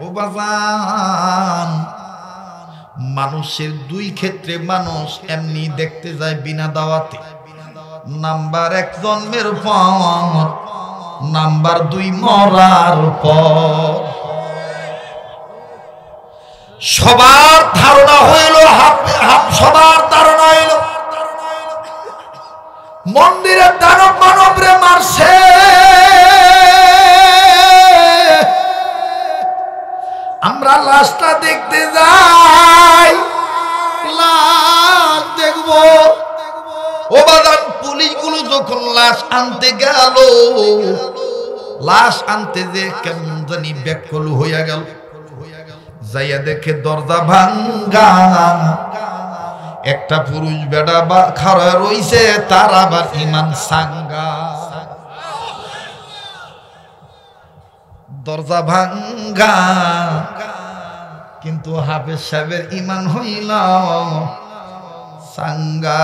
[SPEAKER 1] ও বাজান, মানুষের দুই ক্ষেত্রে মানুষ এমনি দেখতে যায় বিনা দাওয়াতে। নাম্বার 1 জন্মের পর, নাম্বার 2 মরার পর। সবার ধারণা হইল সবার ধারণা হইল মন্দিরের দানব মানবরে মারছে। আমরা লাশটা দেখতে যাই, লাশ দেখবো। ও বাদান, পুলিশগুলো যখন লাশ আনতে গেল, লাশ আনতে যে কেমন জানি ব্যাকুল হইয়া গেল। যাইয়া দেখে দরজা ভাঙ্গা, একটা পুরুষ বেড়া বা খাড়া রইছে, তার আবার ইমান সাঙ্গা। দরজা ভাঙ্গা, কিন্তু হাফেজ সাহেবের ইমান হইল সাঙ্গা।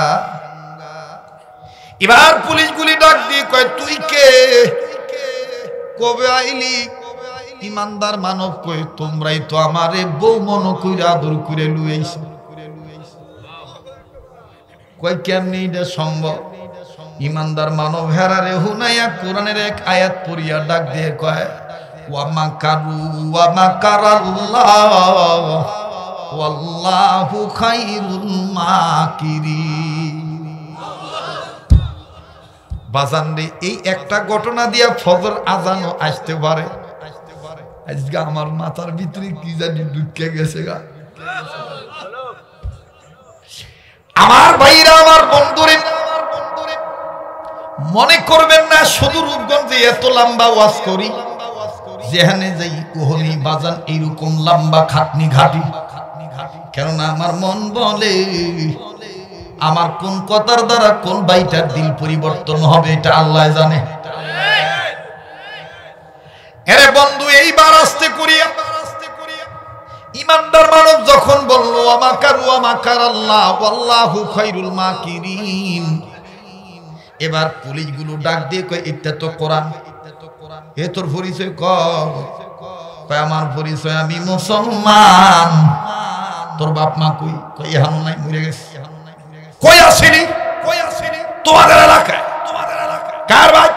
[SPEAKER 1] এবার পুলিশগুলি ডাক দিয়ে কয়, তুই কে, কবে আইলি? ইমানদার মানব কই, তোমরাই তো আমারে বউ মন কইরা আদর করে লুইছো। কয়, কেমনি এটা সম্ভব? ইমানদার মানব হেরারে হুনাইয়া কোরআনের এক আয়াত পড়িয়া ডাক দিয়ে কয়, ওয়া মাকারু ওয়া মাকারাল্লাহ ওয়াল্লাহু খায়রুল মাকিরিন। বাজান রে, এই একটা ঘটনা দিয়া ফজর আজানও আসতে পারে। আজকে আমার মাথার ভিতরে কি জানি ঢুকে গেছে গা। আমার ভাইরা, আমার বন্ধুরে, মনে করবেন না শুধু রূপগঞ্জে এত লম্বা ওয়াজ করি, যেখানে যাই ওহনি বাজান এইরকম লম্বা খাটনি ঘাটি। কেননা আমার মন বলে আমার কোন কথার দ্বারা কোন ভাইটার দিল পরিবর্তন হবে এটা আল্লাহ জানে। এরে বন্ধু, এইবার আস্তে করিয়া ইমানদার মানব যখন বললো আমাকারু আমাকার আল্লাহ ওয়াল্লাহু খায়রুল মাকিরিন, এবার পুলিশগুলো ডাক দিয়ে কয় এটা তো কোরআন, এ তোর পরিচয় কয় আমার পরিচয় আমি মুসলমান। তোর বাপ মা কই? কই এখনো নাই, মরে গেছে। কই আসিনি? তোমাদের এলাকায়। কার ভাই?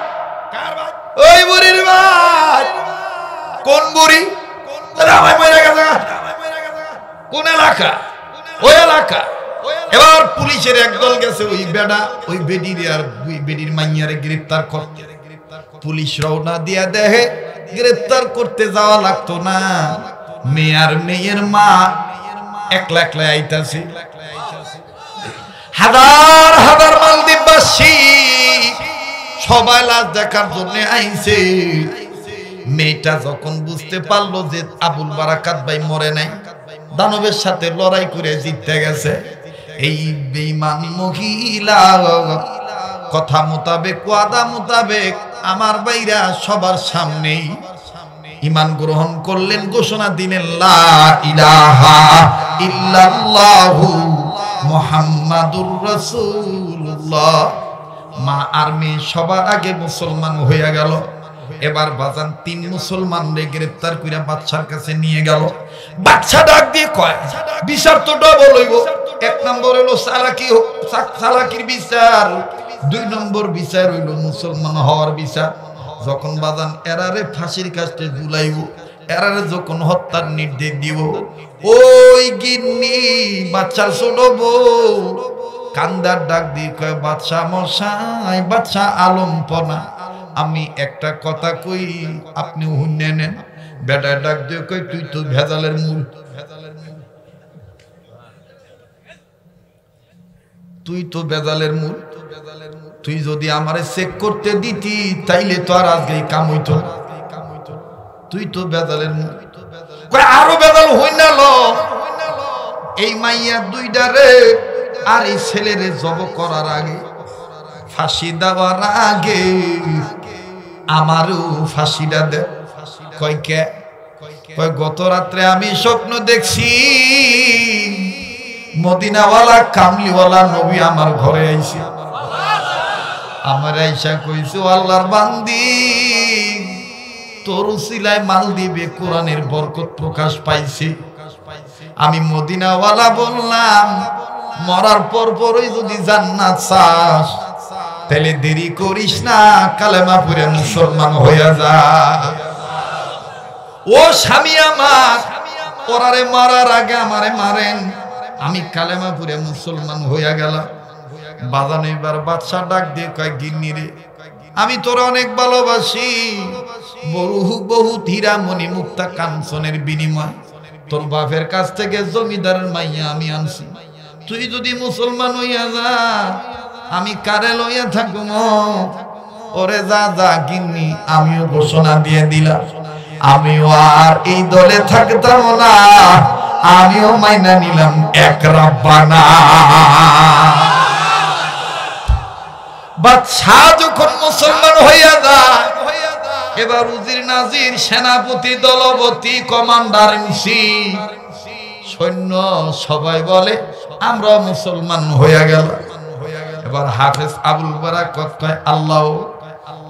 [SPEAKER 1] ওই বুড়ির ভাই। কোন বুড়ি? কোন এলাকা? ওই এলাকা। এবার পুলিশের একদল গেছে ওই বেডা ওই বেডির আর দুই বেডির মাইয়ারে গ্রেফতার করতে। পুলিশ রওনা দিয়া দেহে গ্রেফতার করতে যাওয়া লাগতো না, মেয়ার মেয়ের মা একলা একলা আইতাছে। হাজার হাজার মালদ্বীপবাসী সবাই লাশ দেখার জন্য আইছে। মেয়েটা যখন বুঝতে পারলো যে আবুল বারাকাত ভাই মরে নাই, দানবের সাথে লড়াই করে জিততে গেছে, এই বেঈমান মহিলা কথা মোতাবেক ওয়াদা মোতাবেক আমার ভাইরা সবার সামনেই ঈমান গ্রহণ করলেন, ঘোষণা দিলেন লা ইলাহা ইল্লাল্লাহু মুহাম্মাদুর রাসূলুল্লাহ। মা আর মেয়ে সবার আগে মুসলমান হয়ে গেল। এবার বাজান তিন মুসলমানরে গ্রেফতার কইরা বাদশার কাছে নিয়ে গেল। বাদশা ডাক দিয়ে কয় বিচার তো ডবল হইব। এক নম্বর হলো চালাকির বিচার, দুই নম্বর বিচার হইল মুসলমান হওয়ার বিচার। যখন বাজান এরারে ফাঁসির কাছে ঝুলাইব, এরারে যখন হত্যার নির্দেশ দিব, ওই গিন্নি বাচ্চার ছোট বউ কান্দার ডাক দিয়ে কয় বাদশা মশাই, বাদশা আলমপনা, আমি একটা কথা কই আপনি শুনে নেন। বেটা ডাক দিয়ে কই তুই তো ভেজালের মূল, তুই তো ভেজালের মূল। তুই যদি আমারে চেক করতে দিতি তাইলে তো আর আজকে কাম হইতো না। তুই তো ভেজালের মূল। কই আরো ভেজাল হই না ল, এই মাইয়া দুইটারে আর এই ছেলেরে জব করার আগে, ফাঁসি দেওয়ার আগে আমারও ফাঁসিটা দে। কয় কে? কয় গত রাত্রে আমি স্বপ্ন দেখছি মদিনাওয়ালা কামলিওয়ালা নবী আমার ঘরে আইছে। আমার আইসা কইছে আল্লাহর বান্দি, তোর উসিলায় মালদ্বীপে কোরআনের বরকত প্রকাশ পাইছে। আমি মদিনাওয়ালা বললাম মরার পর পরই যদি জান্নাত চাস তাহলে দেরি করিস না, কালেমা পড়ে মুসলমান হইয়া যা। ও স্বামী আমার, ওরারে মারার আগে আমারে মারেন, আমি কালেমা পড়ে মুসলমান হইয়া গেলাম। বাজান এবার বাদশা ডাক দিয়ে কয় গিন্নি রে, আমি তোরা অনেক ভালোবাসি, বহুত হীরা মণি মুক্তা কাঞ্চনের বিনিময় তোর বাপের কাছ থেকে জমিদারের মাইয়া আমি আনছি। তুই যদি মুসলমান হইয়া যা আমি কারে লইয়া থাকুম। ওরে যা যা গিন্নি, আমিও ঘোষণা দিয়ে দিলাম আমিও আর এই দলে থাকতাম না, আমিও মাইনা নিলাম এক রাব্বানা। বাদশা যখন মুসলমান হইয়া যায়, এবার উজির নাজির সেনাপতি দলপতি কমান্ডার সৈন্য সবাই বলে আমরা মুসলমান হইয়া গেল। এবার হাফেজ আবুল বারাকাত কয় আল্লাহ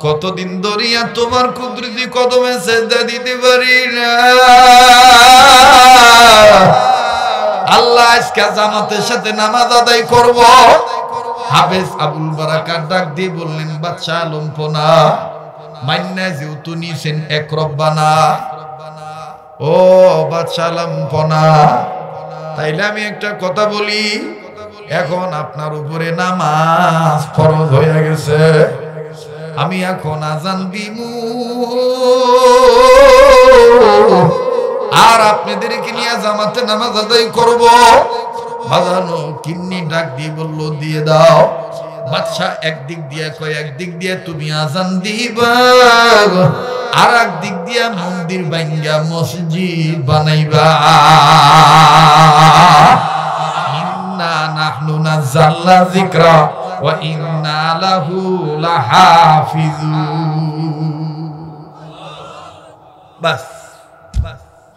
[SPEAKER 1] কতদিন ধরিয়া তোমার কুদরতি কদমে সেজদা দিতে পারি না, আল্লাহ আজকে জামাতের সাথে নামাজ আদায় করব। হাফেজ আবুল বারাকাত ডাক দিয়ে বললেন বাদশা আলমপনা, মান্না যেহেতু নিছেন এক রব্বানা, ও বাদশা আলমপনা, তাইলে আমি একটা কথা বলি, এখন আপনার উপরে নামাজ ফরজ হয়ে গেছে, আমি এখন আজান দিমু, আর আপনাদেরকে নিয়ে জামাতে নামাজ আদায় করব। বাজানো কিন্নি ডাক দিয়ে বলল দিয়ে দাও। বাদশাহ একদিক দিয়ে কয়, একদিক দিয়ে তুমি আজান দিবা, আর একদিক দিয়ে মন্দির ভাঙ্গা মসজিদ বানাইবা। ইন্না নাহনু নাযালনা যিকরা ওয়া ইন্না লাহু লাহাফিজুন। বাস,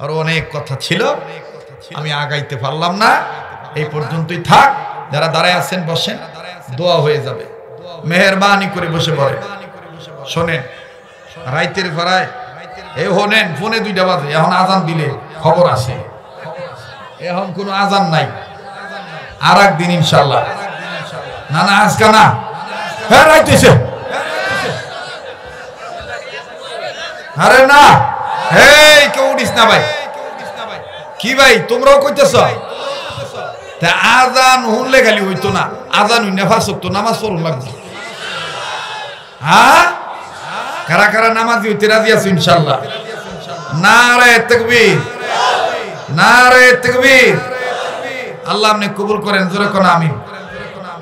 [SPEAKER 1] আর অনেক কথা ছিল, আমি আগাইতে পারলাম না, এই পর্যন্তই থাক। যারা দাঁড়ায় আছেন বসেন, দোয়া হয়ে যাবে। মেহেরবানি করে বসে পড়ে শোনেন। রাইতের ভাড়ায় এই হনেন, ফোনে 2টা বাজে, এখন আজান দিলে খবর আছে, এখন কোনো আজান নাই। আর একদিন ইনশাল্লাহ। না না আজকে না, হ্যাঁ রাইতেছে, আরে না, এই কেউ উঠিস না ভাই। কি ভাই তোমরাও কইতেছ? আজান শুনলে খালি হইতো না, আজান হইনা ফাঁসতো নামাজ পড়ুন লাগবে। হ্যাঁ, কারা কারা নামাজি হইতে রাজি আছো ইনশাল্লাহ? নারে তাকবীর, নারে তাকবীর। আল্লাহ আপনি কবুল করেন, জোরে কোন আমিন।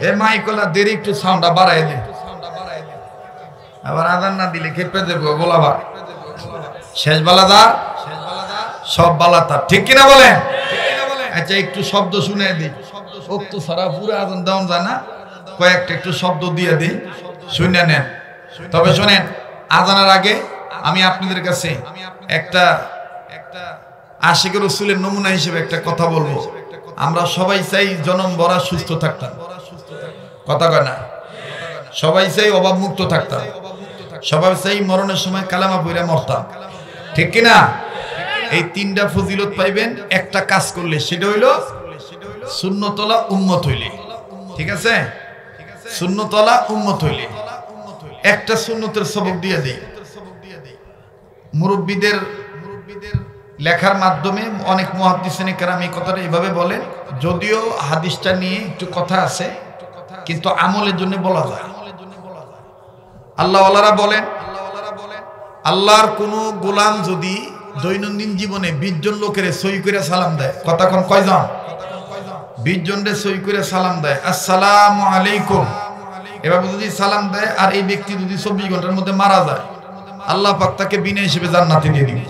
[SPEAKER 1] এ মাইকলা দেরি একটু সাউন্ডটা বাড়ায় দে, আবার আজান না দিলে খেপে দেবো গোলাবা। শেষ বালাদার সব বালাতার, ঠিক কিনা বলেন? আচ্ছা একটু শব্দ শুনে দিই, তো সারা পুরো আজান দেওয়া যায় না, কয়েকটা একটু শব্দ দিয়ে দিই, শুনে নেন। তবে শোনেন, আজানের আগে আমি আপনাদের কাছে একটা আশিকের রাসূলের নমুনা হিসেবে একটা কথা বলবো। আমরা সবাই চাই জনম ভরা সুস্থ থাকতাম, কথা কয় না? সবাই চাই অভাব মুক্ত থাকতাম, সবাই চাই মরণের সময় কালেমা পড়ে মরতাম, ঠিক কিনা? এই 3টা ফজিলত পাইবেন একটা কাজ করলে, সেটা হইলো সুন্নতলা উম্মত হইলে। ঠিক আছে, সুন্নতলা উম্মত হইলে। একটা সুন্নতের সবক দিয়ে দেই। মুরব্বীদের লেখার মাধ্যমে অনেক মুহাদ্দিসিনে কেরাম এই কথাটা এইভাবে বলেন, যদিও হাদিসটা নিয়ে একটু কথা আছে, কিন্তু আমলের জন্য বলা যায়। আল্লাহওয়ালারা বলেন, আল্লাহর কোন গোলাম যদি দৈনন্দিন জীবনে 20 জন লোকের সই করে সালাম দেয়, কথা কোন কয়জন? 20 জনের সই করে সালাম দেয়, আসসালামু আলাইকুম, এভাবে যদি সালাম দেয়, আর এই ব্যক্তি যদি 24 ঘন্টার মধ্যে মারা যায়, আল্লাহ পাক তাকে বিনা হিসেবে জান্নাতে দিয়ে দিবে।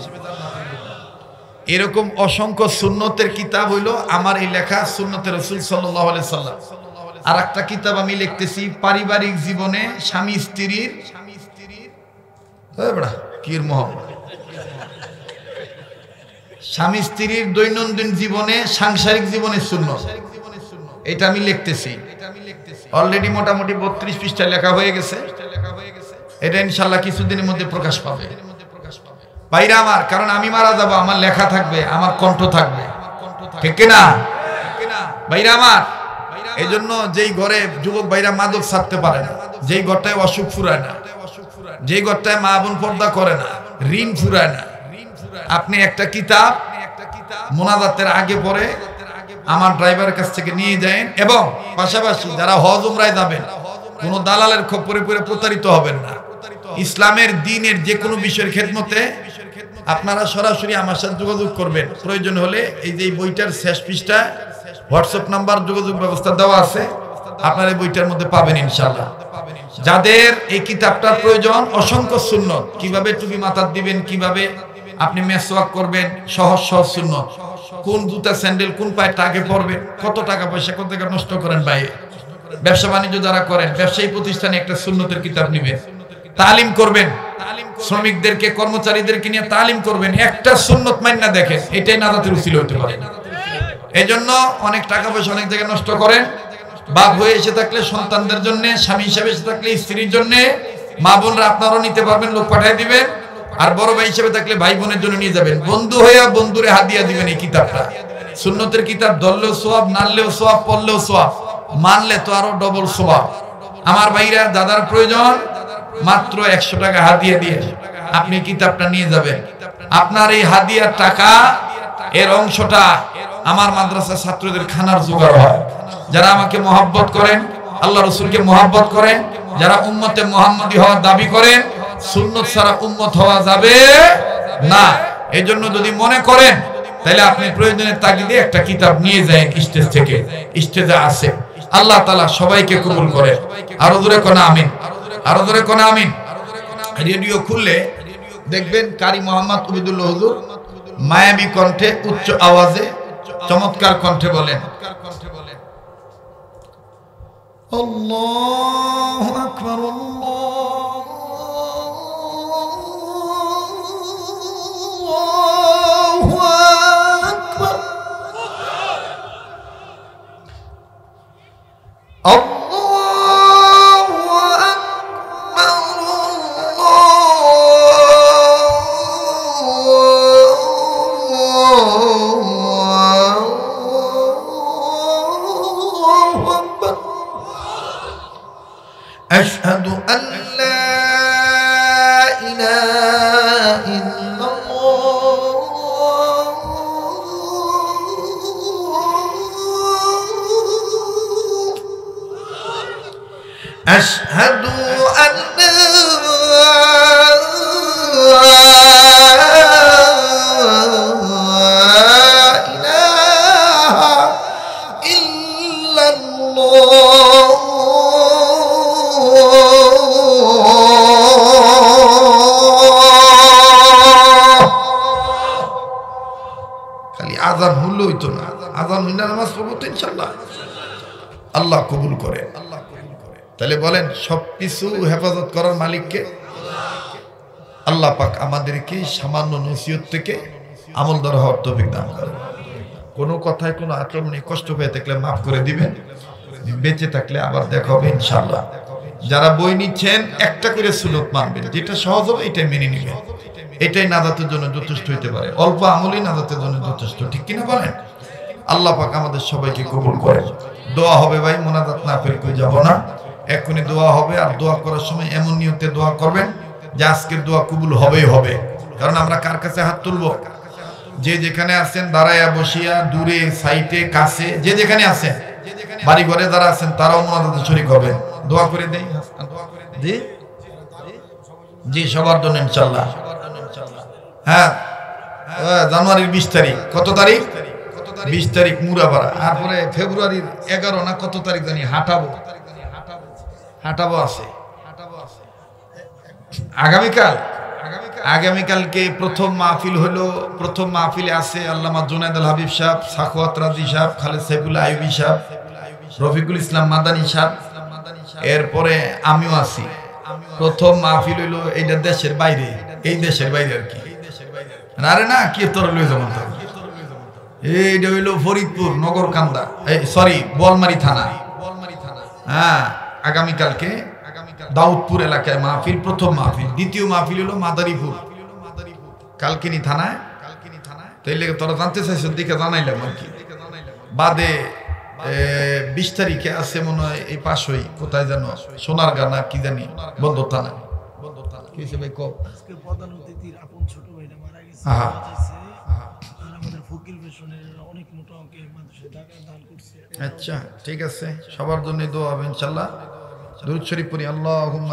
[SPEAKER 1] এরকম অসংখ্য সুন্নতের কিতাব হইলো আমার এই লেখা সুন্নতে রাসূল সাল্লাল্লাহু আলাইহি সাল্লাম। আর একটা কিতাব আমি লিখতেছি পারিবারিক জীবনে স্বামী স্ত্রীর কির মহব্বত, স্বামী স্ত্রীর দৈনন্দিন জীবনে সাংসারিক জীবনে সুন্নত, এটা আমি লিখতেছি। অলরেডি মোটামুটি 32 পৃষ্ঠা লেখা হয়ে গেছে। এটা ইনশাআল্লাহ কিছুদিনের মধ্যে প্রকাশ পাবে। ভাইরা আমার, কারণ আমি মারা যাব, আমার লেখা থাকবে, আমার কণ্ঠ থাকবে, ঠিক কিনা ভাইরা আমার? এই জন্য যেই ঘরে যুবক ভাইরা মাদক ছাড়তে পারে না, যেই ঘরটায় অসুখ ফুরায় না, যেই ঘরটায় মা বোন পর্দা করে না, ঋণ ফুরায় না, আপনি একটা কিতাব মোনাজাতের আগে পরে আমার ড্রাইভারের কাছ থেকে নিয়ে যান, এবং পাশাপাশি যারা হজ উমরায় যাবেন কোনো দালালের খপ্পরে পড়ে প্রতারিত হবেন না। ইসলামের দ্বীনের যে কোনো বিষয়ের খেদমতে আপনারা সরাসরি আমার সাথে যোগাযোগ করবেন। প্রয়োজন হলে এই যে বইটার শেষ পৃষ্ঠা হোয়াটসঅ্যাপ নাম্বার যোগাযোগ ব্যবস্থা দেওয়া আছে, আপনারা এই বইটার মধ্যে পাবেন ইনশাআল্লাহ। যাদের এই কিতাবটার প্রয়োজন, অসংখ্য সুন্নত, কিভাবে টুপি মাথার দিবেন, কিভাবে আপনি মেসওয়াক করবেন, সহজ সহজ সুন্নত, কোন জুতা স্যান্ডেল কোন পায়ে আগে পরবেন, কত টাকা পয়সা কত টাকা নষ্ট করেন বাইরে, ব্যবসা বাণিজ্য যারা করেন ব্যবসায়ী প্রতিষ্ঠানে একটা সুন্নতের কিতাব নেবেন, তালিম করবেন, শ্রমিকদেরকে কর্মচারীদেরকে নিয়ে তালিম করবেন, একটা সুন্নত মাইন্না দেখেন, এটাই নাজাতের উসিলা হতে পারে। এই জন্য অনেক টাকা পয়সা অনেক জায়গায় নষ্ট করেন। বাপ হয়ে এসে থাকলে সন্তানদের জন্য, স্বামী হিসেবে এসে থাকলে স্ত্রীর জন্য, মা বোনরা আপনারাও নিতে পারবেন, লোক পাঠিয়ে দিবেন, আর বড় ভাই হিসেবে থাকলে ভাই বোনের জন্য নিয়ে যাবেন, বন্ধু হয়ে বন্ধুরে হাদিয়া দিবেন। এই কিতাবটা সুন্নতের কিতাব, ধরলেও সোয়াব, নাড়লেও সোয়াব, পড়লেও সোয়াব, মানলে তো আরো ডবল সোয়াব। আমার ভাইরা, দাদার প্রয়োজন মাত্র 100 টাকা হাদিয়া দিয়ে আপনি কিতাবটা নিয়ে যাবেন। আপনার এই হাদিয়ার টাকা এর অংশটা আমার মাদ্রাসার ছাত্রদের খানার জোগাড় হয়। যারা আমাকে মহব্বত করেন, আল্লাহ রসুলকে মহব্বত করেন, যারা উম্মতে মুহাম্মাদি হওয়ার দাবি করেন, সুন্নত ছাড়া উম্মত হওয়া যাবে না। এই জন্য যদি মনে করেন তাহলে আপনি প্রয়োজনের তাগিদে একটা কিতাব নিয়ে যান স্টেজ থেকে, স্টেজে আছে। আল্লাহ তাআলা সবাইকে কবুল করে। আরো জোরে কোন আমিন, আরো জোরে কোন আমিন। রেডিও খুললে দেখবেন কারি মোহাম্মদ উবিদুল্লাহ হুজুর মায়াবী কণ্ঠে উচ্চ আওয়াজে চমৎকার কণ্ঠে বলেন, আল্লাহু আকবার, আল্লাহু আকবার, أشهد أن لا إله إلا الله أشهد أن لا إله إلا الله আযান হলো হইতো না, আযান হইনা নামাজ পড়বো তো ইনশাআল্লাহ আল্লাহ কবুল করে। তাহলে বলেন সবকিছু হেফাজত করার মালিককে আল্লাহ পাক আমাদেরকে সামান্য নসিহত থেকে আমলদার হওয়ার তৌফিক দান করেন। কোনো কথায় কোনো আচরণে কষ্ট পেয়ে থাকলে মাফ করে দিবেন, বেঁচে থাকলে আবার দেখা হবে ইনশাআল্লাহ। যারা বই নিচ্ছেন একটা করে সুন্নত মানবেন, যেটা সহজ হবে এটাই মেনে নেবেন, এটাই নাজাতের জন্য যথেষ্ট হইতে পারে। অল্প আমলই নাজাতের জন্য যথেষ্ট, ঠিক কিনা বলেন? আল্লাহ পাক আমাদের সবাইকে কবুল করেন। দোয়া হবে ভাই, মোনাজাত না ফের কই যাব না, এক্ষুনি দোয়া হবে। আর দোয়া করার সময় এমন নিয়তে দোয়া করবেন যে আজকের দোয়া কবুল হবেই হবে। কারণ আমরা কার কাছে হাত তুলবো? যে যেখানে আছেন, দাঁড়ায়া বসিয়া, দূরে সাইটে কাছে, যে যেখানে আছেন, বাড়ি ঘরে যারা আছেন তারাও মোনাজাতে শরীক হবেন। দোয়া করে দেই জি জি সবার জন্য ইনশাআল্লাহ। হ্যাঁ, জানুয়ারির 20 তারিখ, কত তারিখ? 20 তারিখ মুরাপাড়া। তারপরে ফেব্রুয়ারির 11 না কত তারিখ জানি হাঁটাবো আছে আগামীকালকে প্রথম মাহফিল হলো। প্রথম মাহফিলে আছে আল্লামা জুনায়েদ আল হাবিব সাহেব, সাখাওয়াত রাজি সাহেব, খালেদ সাইফুল্লাহ আইয়ুবী সাহেব, রফিকুল ইসলাম মাদানী সাহেব, এরপরে আমিও আছি। প্রথম মাহফিল হইলো এইটা দেশের বাইরে, এই দেশের বাইরে আর কি। আরে না কি তোর লই যাবেন, এইটা হইলো ফরিদপুর নগরকান্দা, সরি বোয়ালমারী থানা। হ্যাঁ, আগামীকালকে দাউদপুর এলাকায় মাহফিল, প্রথম মাহফিল। দ্বিতীয় মাহফিল হলো মাদারীপুর কালকিনি থানায়। তাইলে তোরা জানতে চাইছ, দেখে জানাইলাম আর কি। বাদে 20 তারিখে আছে মনে হয় এই পাশই, কোথায় যেন সোনারগাঁ না কি জানি, বন্দর থানা। কি হয়েছে ভাই? কব
[SPEAKER 3] আজকে প্রধান অতিথির আপন ছোট ভাইটা মারা গেছে। আমাদের ফকির বেশনের অনেক মোটা অঙ্কের মানুষের টাকা দান করছে।
[SPEAKER 1] আচ্ছা, ঠিক আছে, সবার জন্য দোয়া হবে ইনশাআল্লাহ। দুরূদ শরীফ পড়ি। আল্লাহুম্মা